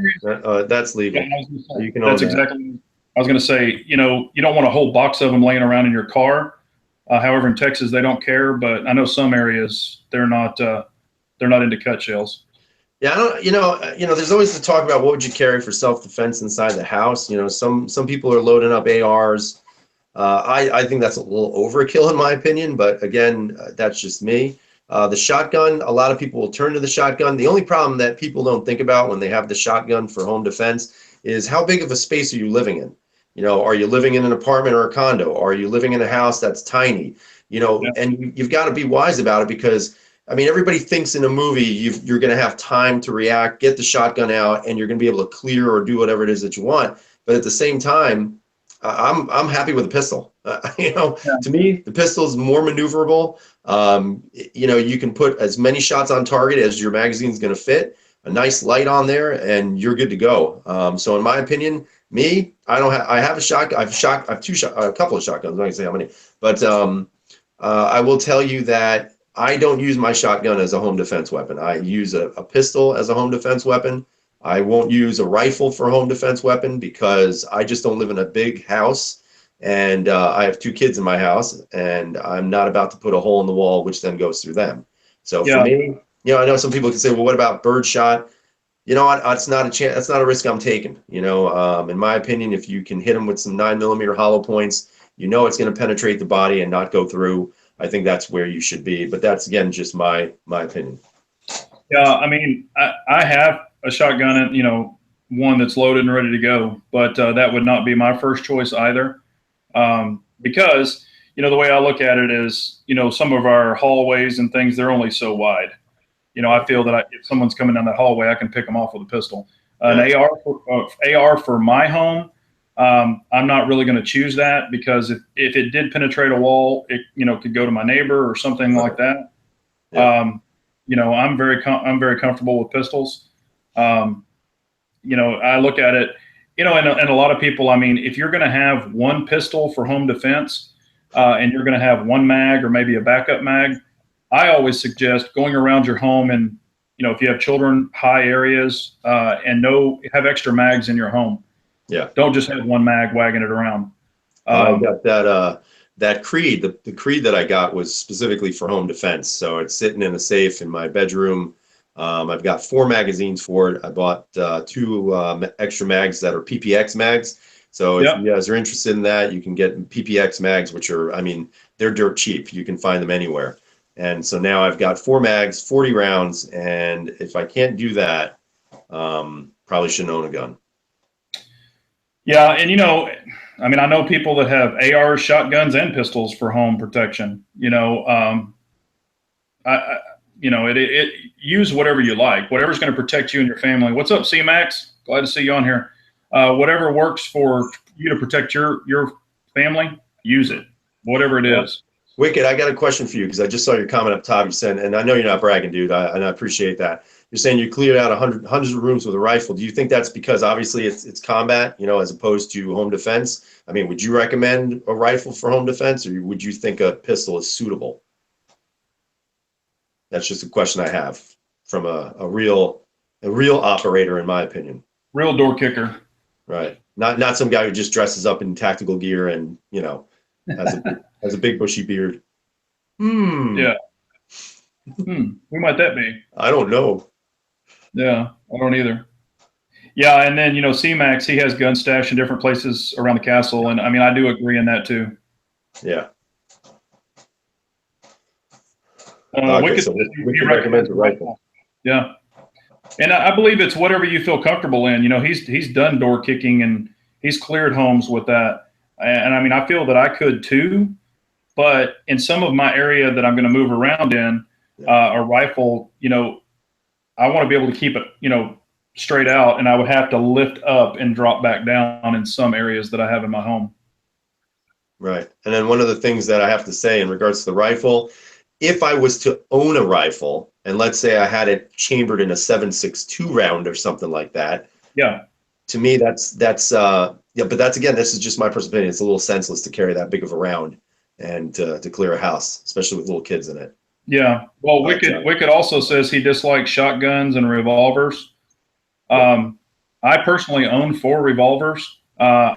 That's legal. Yeah, You can own that's that. exactly. I was going to say, you know, you don't want a whole box of them laying around in your car. However, in Texas, they don't care, but I know some areas they're not into cut shells. Yeah, I don't, there's always the talk about what would you carry for self-defense inside the house. You know, some people are loading up ARs. I think that's a little overkill in my opinion, but again, that's just me. The shotgun, a lot of people will turn to the shotgun. The only problem that people don't think about when they have the shotgun for home defense is how big of a space are you living in? You know, are you living in an apartment or a condo? Are you living in a house that's tiny? You know, Yeah. and you've got to be wise about it because, I mean, everybody thinks in a movie you're going to have time to react, get the shotgun out, and you're going to be able to clear or do whatever it is that you want. But at the same time, I'm happy with a pistol. Yeah. To me, the pistol is more maneuverable. You can put as many shots on target as your magazine is going to fit. A nice light on there, and you're good to go. So, in my opinion, I have a shotgun. I have a couple of shotguns. I'm not gonna say how many, but I will tell you that I don't use my shotgun as a home defense weapon. I use a pistol as a home defense weapon. I won't use a rifle for a home defense weapon because I just don't live in a big house, and I have 2 kids in my house, and I'm not about to put a hole in the wall, which then goes through them. So for Yeah. me, I know some people can say, well, what about bird shot? You know what? It's not a chance. That's not a risk I'm taking. In my opinion, if you can hit them with some 9mm hollow points, it's going to penetrate the body and not go through. I think that's where you should be. But that's again just my opinion. Yeah, I mean, I have a shotgun, and one that's loaded and ready to go, but that would not be my first choice either, because the way I look at it is, some of our hallways and things, they're only so wide. I feel that if someone's coming down that hallway, I can pick them off with a pistol. An AR for my home, I'm not really going to choose that because if it did penetrate a wall, it could go to my neighbor or something like that. Yeah. I'm very comfortable with pistols. I look at it, and a lot of people, I mean, if you're going to have one pistol for home defense, and you're going to have one mag or maybe a backup mag, I always suggest going around your home and, if you have children, high areas, and have extra mags in your home. Yeah. Don't just have one mag wagging it around. I got that Creed. The Creed that I got was specifically for home defense. So it's sitting in a safe in my bedroom. I've got 4 magazines for it. I bought 2 extra mags that are PPX mags. So if you guys are interested in that, you can get PPX mags, which are, I mean, they're dirt cheap. You can find them anywhere. And so now I've got 4 mags, 40 rounds, and if I can't do that, probably shouldn't own a gun. Yeah, and I mean, I know people that have ARs, shotguns, and pistols for home protection. Use whatever you like, whatever's going to protect you and your family. What's up, C-Max? Glad to see you on here. Whatever works for you to protect your family, use it, whatever it is. Wicked, I got a question for you because I just saw your comment up top. You said, and I know you're not bragging, dude, and I appreciate that. you're saying you cleared out hundreds of rooms with a rifle. Do you think that's because obviously it's combat, as opposed to home defense? I mean, would you recommend a rifle for home defense, or would you think a pistol is suitable? That's just a question I have from a real operator, in my opinion. Real door kicker. Right. Not some guy who just dresses up in tactical gear and, has a big bushy beard. Yeah. Who might that be? I don't know. Yeah, I don't either. Yeah, and then C-Max, he has gun stash in different places around the castle, and I mean I do agree in that too. Yeah. Wicked, so we can recommend the rifle. Yeah, and I believe it's whatever you feel comfortable in. He's done door kicking and he's cleared homes with that, and I mean I feel that I could too, but in some of my area that I'm going to move around in, a rifle, I want to be able to keep it, straight out, and I would have to lift up and drop back down in some areas that I have in my home. Right. And then one of the things that I have to say in regards to the rifle, if I was to own a rifle, and let's say I had it chambered in a 7.62 round or something like that. Yeah. To me, that's but that's, again, this is just my personal opinion. It's a little senseless to carry that big of a round and to clear a house, especially with little kids in it. Yeah. Well, Wicked also says he dislikes shotguns and revolvers. I personally own 4 revolvers. They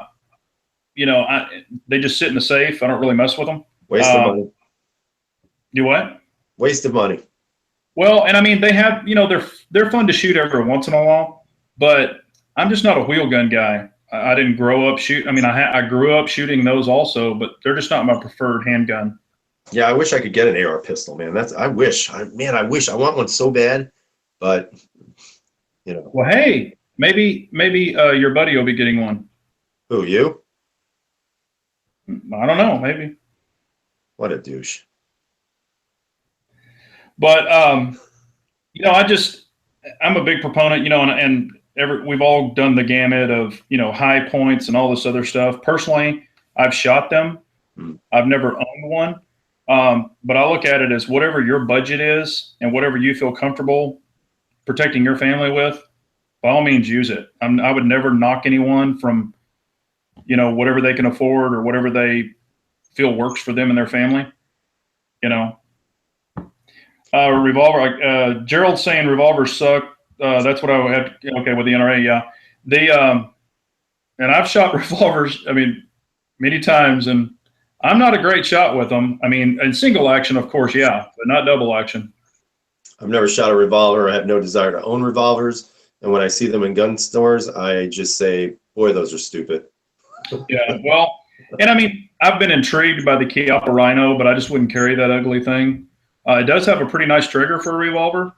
just sit in the safe. I don't really mess with them. Waste of money. Do what? Waste of money. Well, and I mean, they have, they're fun to shoot every once in a while, but I'm just not a wheel gun guy. I didn't grow up shoot. I mean, I grew up shooting those also, but they're just not my preferred handgun. Yeah, I wish I could get an AR pistol, man. I wish. I want one so bad, but Well, hey, maybe your buddy will be getting one. Who, you? I don't know, maybe. What a douche. But I'm a big proponent, and we've all done the gamut of high points and all this other stuff. Personally, I've shot them. I've never owned one. But I look at it as whatever your budget is and whatever you feel comfortable protecting your family with, by all means use it. I would never knock anyone from, whatever they can afford or whatever they feel works for them and their family, revolver, Gerald's saying revolvers suck. That's what I would have. Okay. With the NRA. Yeah. And I've shot revolvers, I mean, many times, and I'm not a great shot with them. I mean, in single action, of course, yeah, but not double action. I've never shot a revolver. I have no desire to own revolvers. And when I see them in gun stores, I just say, boy, those are stupid. Yeah, well, and I mean, I've been intrigued by the Chiappa Rhino, but I just wouldn't carry that ugly thing. It does have a pretty nice trigger for a revolver.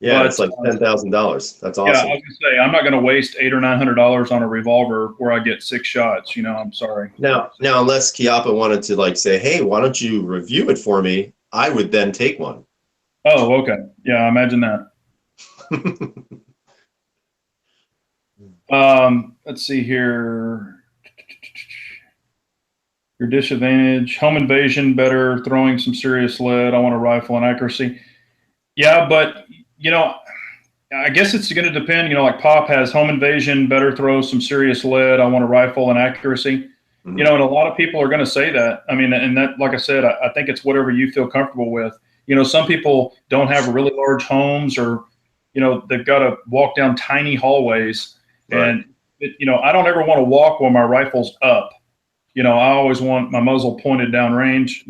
Yeah, but it's like $10,000. That's awesome. Yeah, I was gonna say I'm not gonna waste $800 or $900 on a revolver where I get 6 shots. I'm sorry. Now, unless Chiappa wanted to say, hey, why don't you review it for me? I would then take one. Oh, okay. Yeah, imagine that. Let's see here. Your disadvantage, home invasion, better throwing some serious lead. I want a rifle and accuracy. Yeah, but I guess it's going to depend. Like Pop has home invasion, better throw some serious lead. I want a rifle and accuracy. And a lot of people are going to say that. I mean, and that, like I said, I think it's whatever you feel comfortable with. Some people don't have really large homes, or they've got to walk down tiny hallways, right. And I don't ever want to walk while my rifle's up. I always want my muzzle pointed down range,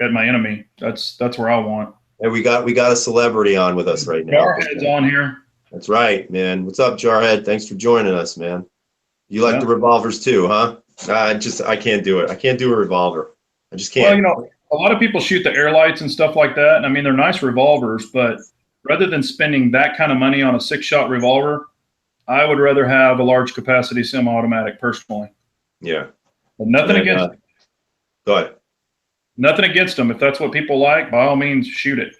at my enemy. That's where I want. And we got a celebrity on with us right now. Jarhead's on here. That's right, man. What's up, Jarhead? Thanks for joining us, man. You like the revolvers too, huh? I can't do it. I can't do a revolver. I just can't. Well, a lot of people shoot the airlights and stuff like that. And I mean, they're nice revolvers, but rather than spending that kind of money on a 6-shot revolver, I would rather have a large capacity semi-automatic personally. Yeah. But nothing against them. Go ahead. Nothing against them. If that's what people like, by all means, shoot it.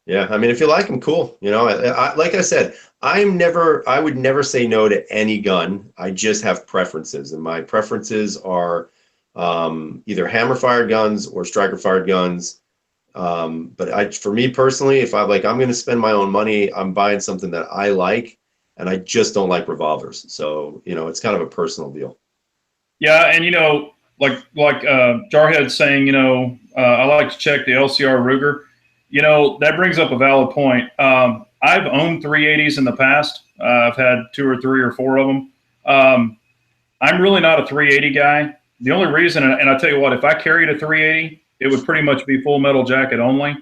Yeah, I mean, if you like them, cool. Like I said, I would never say no to any gun. I just have preferences, and my preferences are either hammer-fired guns or striker-fired guns. But for me personally, if I'm going to spend my own money, I'm buying something that I like, and I just don't like revolvers. So, it's kind of a personal deal. Yeah, and like Jarhead saying, I like to check the LCR Ruger. That brings up a valid point. I've owned 380s in the past. I've had 2 or 3 or 4 of them. I'm really not a 380 guy. The only reason, and I tell you what, if I carried a 380, it would pretty much be full metal jacket only,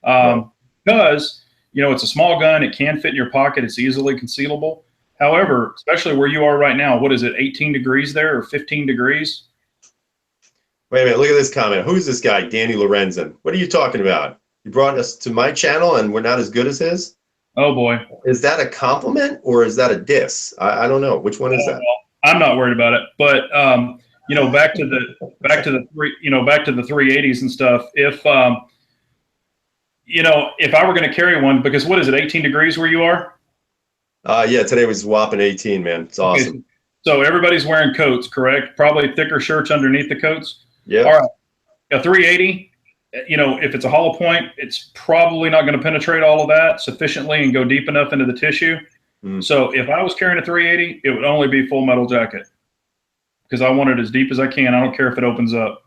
because it's a small gun. It can fit in your pocket. It's easily concealable. However, especially where you are right now, what is it, 18 degrees there or 15 degrees? Wait a minute, look at this comment. Who's this guy, Danny Lorenzen? What are you talking about? You brought us to my channel and we're not as good as his? Oh boy. Is that a compliment or is that a diss? I don't know. Which one is that? I'm not worried about it. But back to the 380s and stuff. If if I were going to carry one, because what is it, 18 degrees where you are? Yeah, today was whopping 18, man. It's awesome. Okay. So everybody's wearing coats, correct? Probably thicker shirts underneath the coats. Yeah. All right. A 380, if it's a hollow point, it's probably not going to penetrate all of that sufficiently and go deep enough into the tissue. So if I was carrying a 380, it would only be full metal jacket, because I want it as deep as I can. I don't care if it opens up.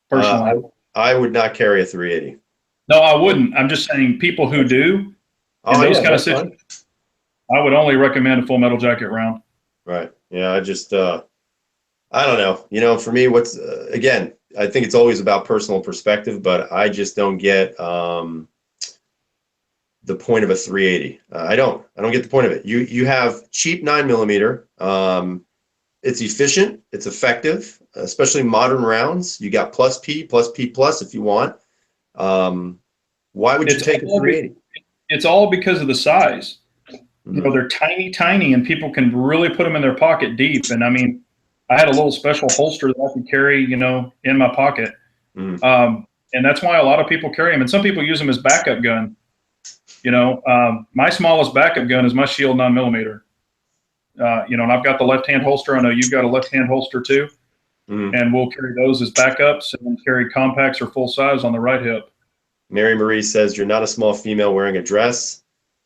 Personally, I would not carry a 380. No, I wouldn't. I'm just saying people who do in those kind of situations, I would only recommend a full metal jacket round. Right. Yeah. I just, I don't know. For me, again, I think it's always about personal perspective, but I just don't get the point of a 380. I don't get the point of it. You have cheap 9mm. It's efficient. It's effective, especially modern rounds. You got plus P if you want. Why would you take a 380? It's all because of the size. They're tiny, and people can really put them in their pocket deep. And I mean, I had a little special holster that I could carry, in my pocket. And that's why a lot of people carry them. And some people use them as backup gun. My smallest backup gun is my Shield 9mm. And I've got the left-hand holster. I know you've got a left-hand holster too. And we'll carry those as backups and carry compacts or full size on the right hip. Mary Marie says, you're not a small female wearing a dress.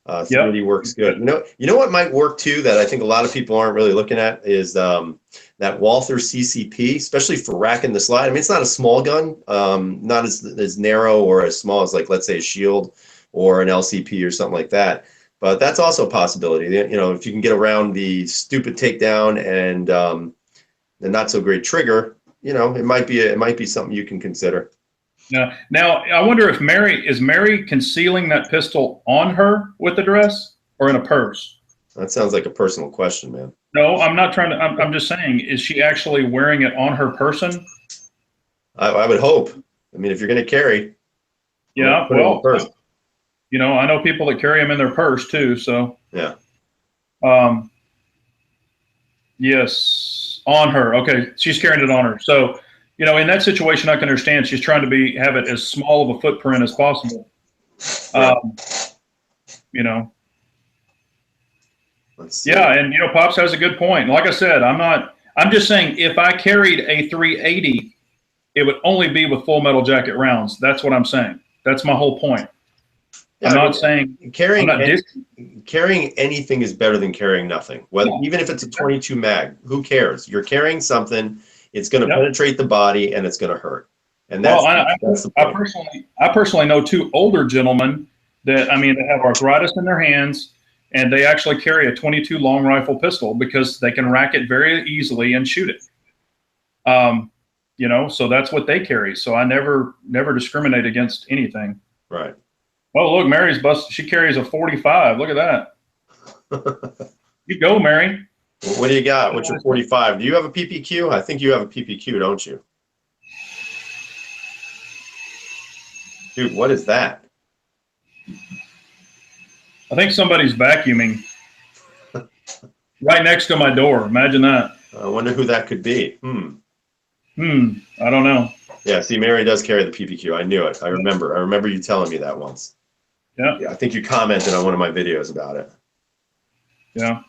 3D works good. You know what might work too that I think a lot of people aren't really looking at is that Walther CCP, especially for racking the slide. I mean, it's not a small gun, not as narrow or as small as, like, let's say a Shield or an LCP or something like that. But that's also a possibility. If you can get around the stupid takedown and the not so great trigger, it might be something you can consider. Yeah. Now, I wonder if Mary concealing that pistol on her with the dress or in a purse? That sounds like a personal question, man. No, I'm not trying to. I'm just saying, is she actually wearing it on her person? I would hope. I mean, if you're going to carry. Yeah. Well, I know people that carry them in their purse too. So. Yeah. Yes, on her. Okay, she's carrying it on her. So. In that situation, I can understand she's trying to have it as small of a footprint as possible. Let's see. Yeah, and Pops has a good point. Like I said, I'm just saying, if I carried a 380, it would only be with full metal jacket rounds. That's what I'm saying. That's my whole point. Yeah, I'm not saying carrying anything is better than carrying nothing. Even if it's a 22 mag, who cares? You're carrying something. It's going to penetrate the body and it's going to hurt. And that's the point. I personally know 2 older gentlemen that have arthritis in their hands, and they actually carry a 22 long rifle pistol because they can rack it very easily and shoot it. So that's what they carry. So I never discriminate against anything. Right. Oh, look, Mary's busted. She carries a 45. Look at that. You go, Mary. What do you got? What's your 45? Do you have a PPQ? I think you have a PPQ, don't you? Dude, what is that? I think somebody's vacuuming right next to my door. Imagine that. I wonder who that could be. I don't know. Yeah, see, Mary does carry the PPQ. I knew it. I remember you telling me that once. Yeah. I think you commented on one of my videos about it. Yeah.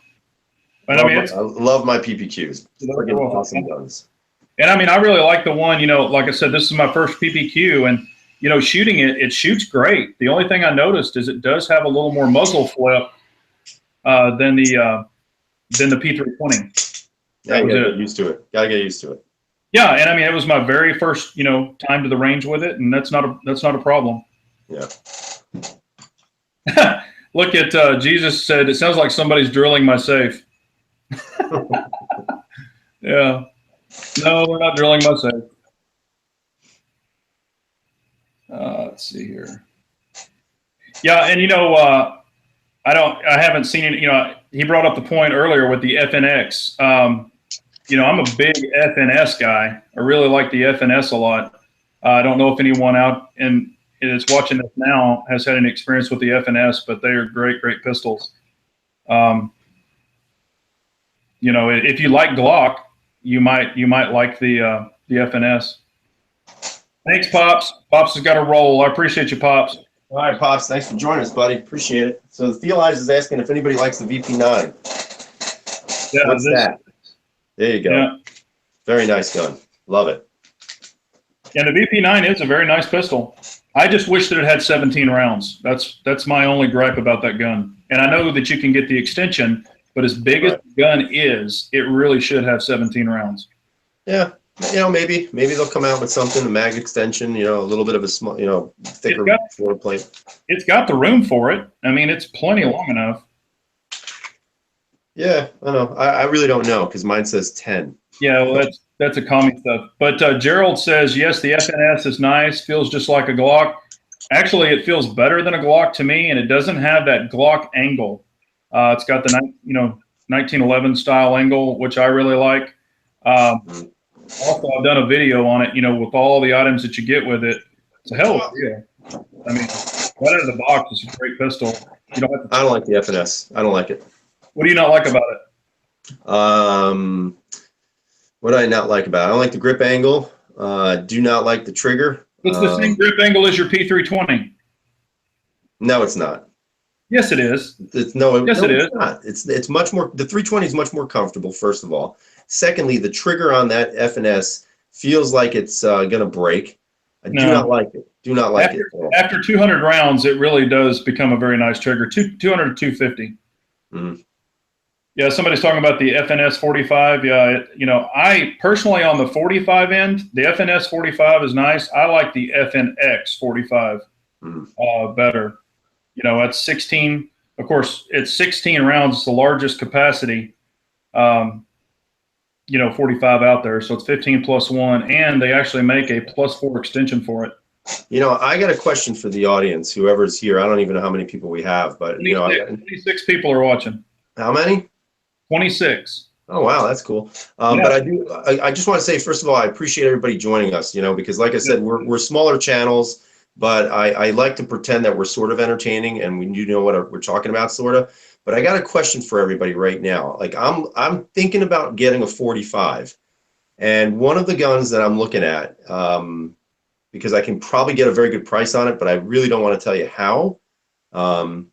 And I love my PPQs. Awesome guns. And I really like the one, like I said, this is my first PPQ, and shooting it shoots great. The only thing I noticed is it does have a little more muzzle flip than the P320. Yeah, you gotta get used to it. Gotta get used to it. Yeah, and I mean, it was my very first, time to the range with it, and that's not a problem. Yeah. Look at Jesus said, it sounds like somebody's drilling my safe. Yeah. No, we're not drilling my safe. Let's see here. Yeah, and I haven't seen it. He brought up the point earlier with the FNX. I'm a big FNS guy. I really like the FNS a lot. I don't know if anyone out and is watching this now has had any experience with the FNS, but they are great, great pistols. If you like Glock, you might like the FNS. Thanks, Pops. Pops has got a roll. I appreciate you, Pops. All right, Pops. Thanks for joining us, buddy. Appreciate it. So the Theolize is asking if anybody likes the VP9. Yeah, what's that? There you go. Yeah. Very nice gun. Love it. And the VP9 is a very nice pistol. I just wish that it had 17 rounds. That's my only gripe about that gun. And I know that you can get the extension, but as big as the gun is, it really should have 17 rounds. Yeah. Maybe they'll come out with something, a mag extension, a little bit of a small, thicker floor plate. It's got the room for it. I mean, it's plenty long enough. Yeah, I know. I really don't know because mine says 10. Yeah, well, that's a common stuff. But Gerald says, yes, the FNS is nice. Feels just like a Glock. Actually, it feels better than a Glock to me, and it doesn't have that Glock angle. It's got the 1911 style angle, which I really like. Also, I've done a video on it, with all the items that you get with it. It's a hell of a deal. I mean, right out of the box, it's a great pistol. You don't have to. I don't like the FNS. I don't like it. What do you not like about it? What do I not like about it? I don't like the grip angle. Do not like the trigger. It's the same grip angle as your P320. No, it's not. Yes, it is. It's not. It's much more. The 320 is much more comfortable. First of all, secondly, the trigger on that FNS feels like it's gonna break. I do not like it. Do not like it. After 200 rounds, it really does become a very nice trigger. 200 to 250. Mm-hmm. Yeah, somebody's talking about the FNS 45. Yeah, I personally on the 45 end, the FNS 45 is nice. I like the FNX 45 better. That's 16. Of course, it's 16 rounds. It's the largest capacity, 45 out there. So it's 15 plus 1, and they actually make a +4 extension for it. I got a question for the audience, whoever's here. I don't even know how many people we have, but 26 people are watching. How many? 26. Oh, wow, that's cool. But I just want to say, first of all, I appreciate everybody joining us, because like I said, we're smaller channels, but I like to pretend that we're sort of entertaining and we know what we're talking about, sort of. But I got a question for everybody right now. Like I'm thinking about getting a 45, and one of the guns that I'm looking at, because I can probably get a very good price on it, but I really don't want to tell you how. I'm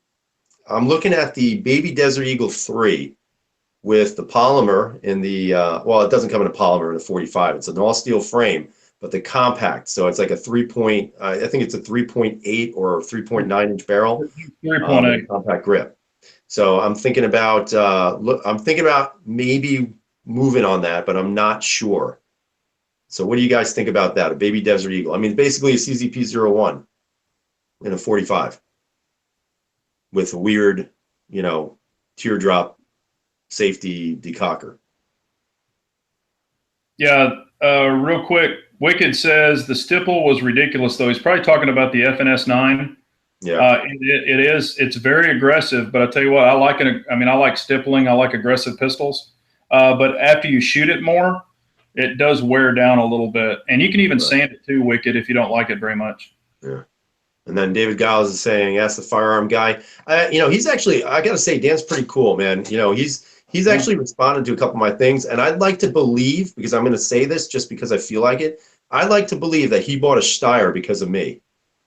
looking at the Baby Desert Eagle 3 with the polymer in the, well, it doesn't come in a polymer in the 45. It's an all steel frame, but the compact. So it's like a I think it's a 3.8 or 3.9 inch barrel. 3.8 compact grip. So I'm thinking about maybe moving on that, but I'm not sure. So what do you guys think about that? A Baby Desert Eagle. I mean, basically a CZP-01 in a 45 with a weird, teardrop safety decocker. Yeah, real quick, Wicked says the stipple was ridiculous, though. He's probably talking about the FNS 9. Yeah, it is. It's very aggressive, but I tell you what, I like it. I mean, I like stippling. I like aggressive pistols. But after you shoot it more, it does wear down a little bit, and you can even sand it too, Wicked, if you don't like it very much. Yeah. And then David Giles is saying, ask the firearm guy. He's actually, I got to say, Dan's pretty cool, man. He's actually responded to a couple of my things, and I'd like to believe, because I'm going to say this just because I feel like it, I'd like to believe that he bought a Steyr because of me.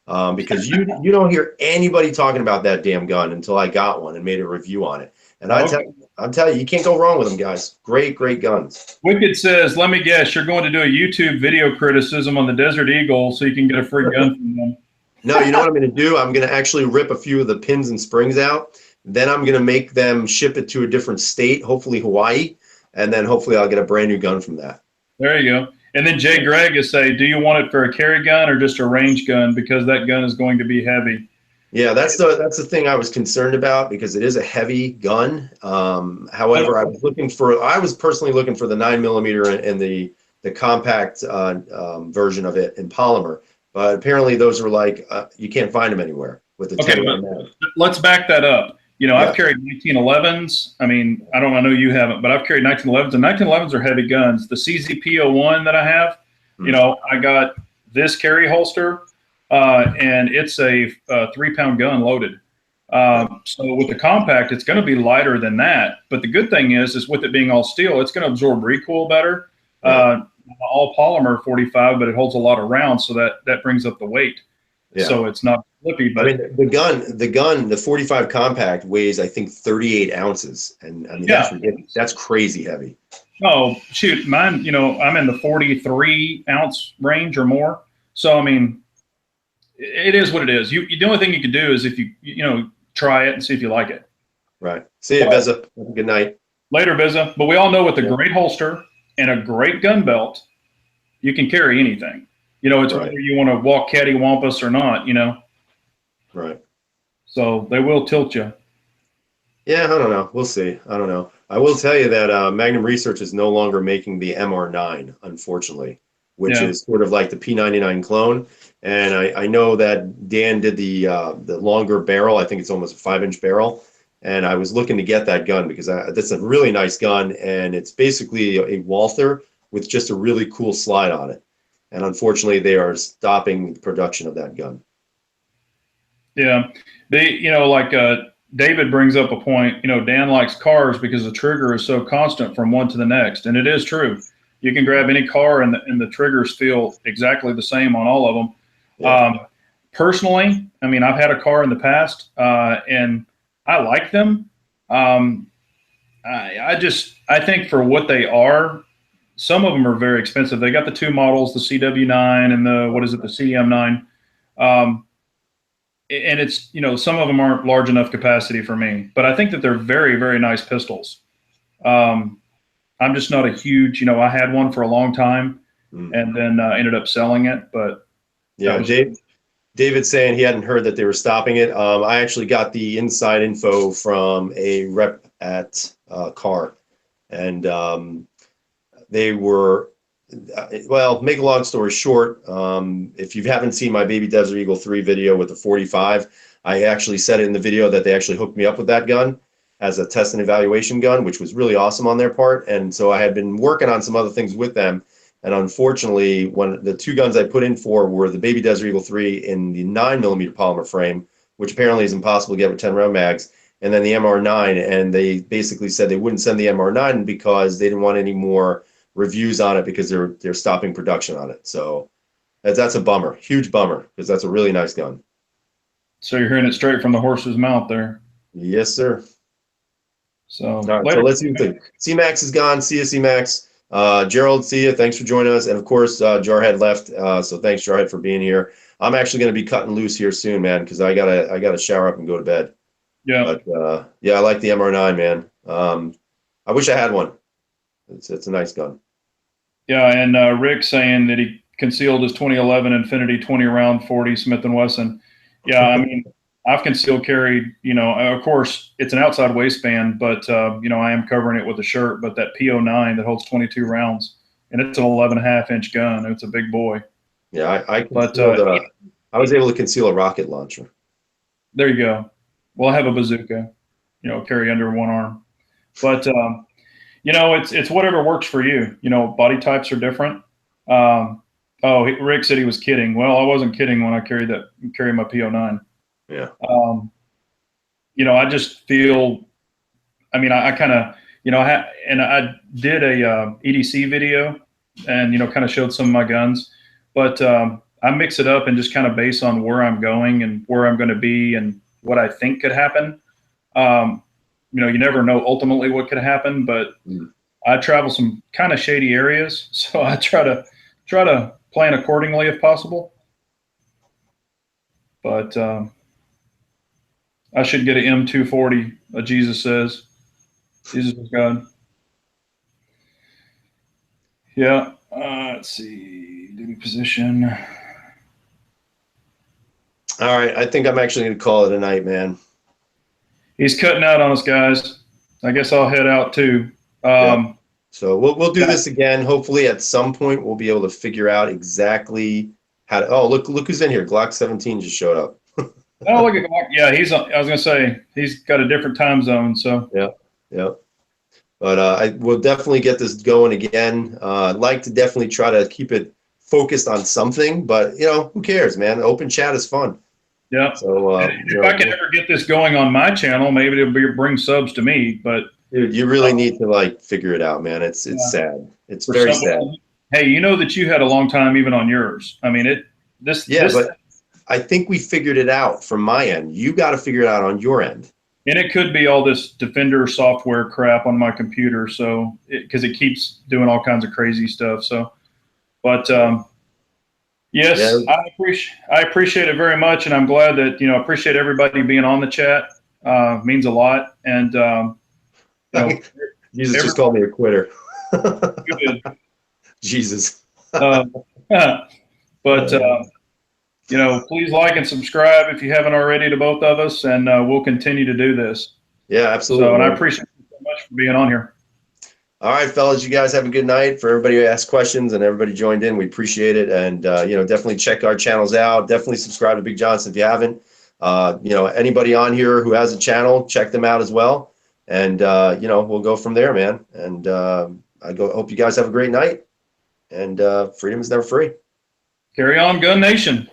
Because you don't hear anybody talking about that damn gun until I got one and made a review on it. And Okay. I'm telling you, you can't go wrong with them, guys. Great, great guns. Wicked says, let me guess, you're going to do a YouTube video criticism on the Desert Eagle so you can get a free gun from them. No, you know what I'm going to do? I'm going to actually rip a few of the pins and springs out. Then I'm going to make them ship it to a different state, hopefully Hawaii, and then hopefully I'll get a brand new gun from that. There you go. And then Jay Gregg is saying, do you want it for a carry gun or just a range gun? Because that gun is going to be heavy. Yeah, that's the thing I was concerned about because it is a heavy gun. However, I was personally looking for the 9mm and the compact version of it in polymer. But apparently those are like, you can't find them anywhere with the 10 mag. Let's back that up. You know, Yeah. I've carried 1911s. I mean, I know you haven't, but I've carried 1911s, and 1911s are heavy guns. The CZP-01 that I have, you know, I got this carry holster, and it's a 3-pound gun loaded. So with the compact, it's going to be lighter than that. But the good thing is with it being all steel, it's going to absorb recoil better. All polymer 45, but it holds a lot of rounds, so that brings up the weight. Yeah. So it's not flippy. But I mean, the gun, the 45 compact weighs, I think, 38 ounces, and I mean that's ridiculous. That's crazy heavy. Oh shoot, mine. You know, I'm in the 43-ounce range or more. So I mean, it is what it is. The only thing you can do is if you try it and see if you like it. Right. See you, Beza. Good night. Later, Beza. But we all know with a great holster and a great gun belt, you can carry anything. You know, it's whether you want to walk cattywampus or not, you know. Right. So they will tilt you. Yeah, I don't know. We'll see. I don't know. I will tell you that Magnum Research is no longer making the MR9, unfortunately, which is sort of like the P99 clone. And I know that Dan did the longer barrel. I think it's almost a 5-inch barrel. And I was looking to get that gun because that's a really nice gun. And it's basically a Walther with just a really cool slide on it. And unfortunately, they are stopping the production of that gun. Yeah. David brings up a point, Dan likes cars because the trigger is so constant from one to the next. And it is true. You can grab any car and the triggers feel exactly the same on all of them. Yeah. Personally, I mean, I've had a car in the past and I like them. I think for what they are, some of them are very expensive. They got the 2 models, the CW9 and the CM9. And it's, some of them aren't large enough capacity for me, but I think that they're very, very nice pistols. I'm just not a huge, I had one for a long time and then ended up selling it, but. Yeah, David's saying he hadn't heard that they were stopping it. I actually got the inside info from a rep at CAR, and they were, well, make a long story short, if you haven't seen my Baby Desert Eagle 3 video with the 45, I actually said it in the video that they actually hooked me up with that gun as a test and evaluation gun, which was really awesome on their part. And so I had been working on some other things with them. And unfortunately, when the 2 guns I put in for were the Baby Desert Eagle 3 in the 9mm polymer frame, which apparently is impossible to get with 10-round mags, and then the MR9. And they basically said they wouldn't send the MR9 because they didn't want any more reviews on it because they're stopping production on it. So that's a bummer, huge bummer, because that's a really nice gun. So you're hearing it straight from the horse's mouth there. Yes, sir. So, all right, so let's see what the C-Max is gone. See you, C-Max. Gerald, see you. Thanks for joining us. And of course, Jarhead left. So thanks, Jarhead, for being here. I'm actually going to be cutting loose here soon, man, because I gotta shower up and go to bed. Yeah. But yeah, I like the MR9, man. I wish I had one. It's a nice gun. Yeah, and Rick saying that he concealed his 2011 Infinity 20-round 40 Smith & Wesson. Yeah, I mean, I've concealed carried, of course, it's an outside waistband, but, I am covering it with a shirt, but that P09 that holds 22 rounds, and it's an 11.5-inch gun. It's a big boy. Yeah, I was able to conceal a rocket launcher. There you go. Well, I have a bazooka, carry under one arm. But, it's whatever works for you. Body types are different. Rick said he was kidding. Well, I wasn't kidding when I carried my P09. Yeah. I just feel, I kind of, I did a EDC video and, kind of showed some of my guns, but I mix it up and just kind of base on where I'm going and where I'm going to be and what I think could happen. you never know ultimately what could happen, but Mm. I travel some kind of shady areas, so I try to plan accordingly if possible. But I should get an M240. Jesus says, Jesus is God. Yeah. Let's see. Duty position. All right, I think I'm actually going to call it a night, man. He's cutting out on us, guys. I guess I'll head out too. Yeah. So we'll do Yeah. this again. Hopefully, at some point, we'll be able to figure out exactly how to. Oh, look who's in here. Glock 17 just showed up. Oh, look at yeah. I was gonna say he's got a different time zone. So Yeah. But I will definitely get this going again. I'd like to definitely try to keep it focused on something, but who cares, man? Open chat is fun. yeah. So If I can ever get this going on my channel, maybe it'll bring subs to me. But dude, you really need to like figure it out, man. It's sad. It's very sad. Hey, you know that you had a long time even on yours. I mean but I think we figured it out from my end. You got to figure it out on your end. And it could be all this Defender software crap on my computer, so because it keeps doing all kinds of crazy stuff. So, but yes, Yeah. I appreciate it very much, and I'm glad that appreciate everybody being on the chat. Means a lot, and Jesus just called me a quitter. good. Jesus. But please like and subscribe if you haven't already to both of us, and we'll continue to do this. Yeah, absolutely. So, and I appreciate you so much for being on here. All right, fellas, you guys have a good night. For everybody who asked questions and everybody joined in, we appreciate it. And, definitely check our channels out. Definitely subscribe to Big Johnson if you haven't. Anybody on here who has a channel, check them out as well. And, we'll go from there, man. And hope you guys have a great night. And freedom is never free. Carry on, Gun Nation.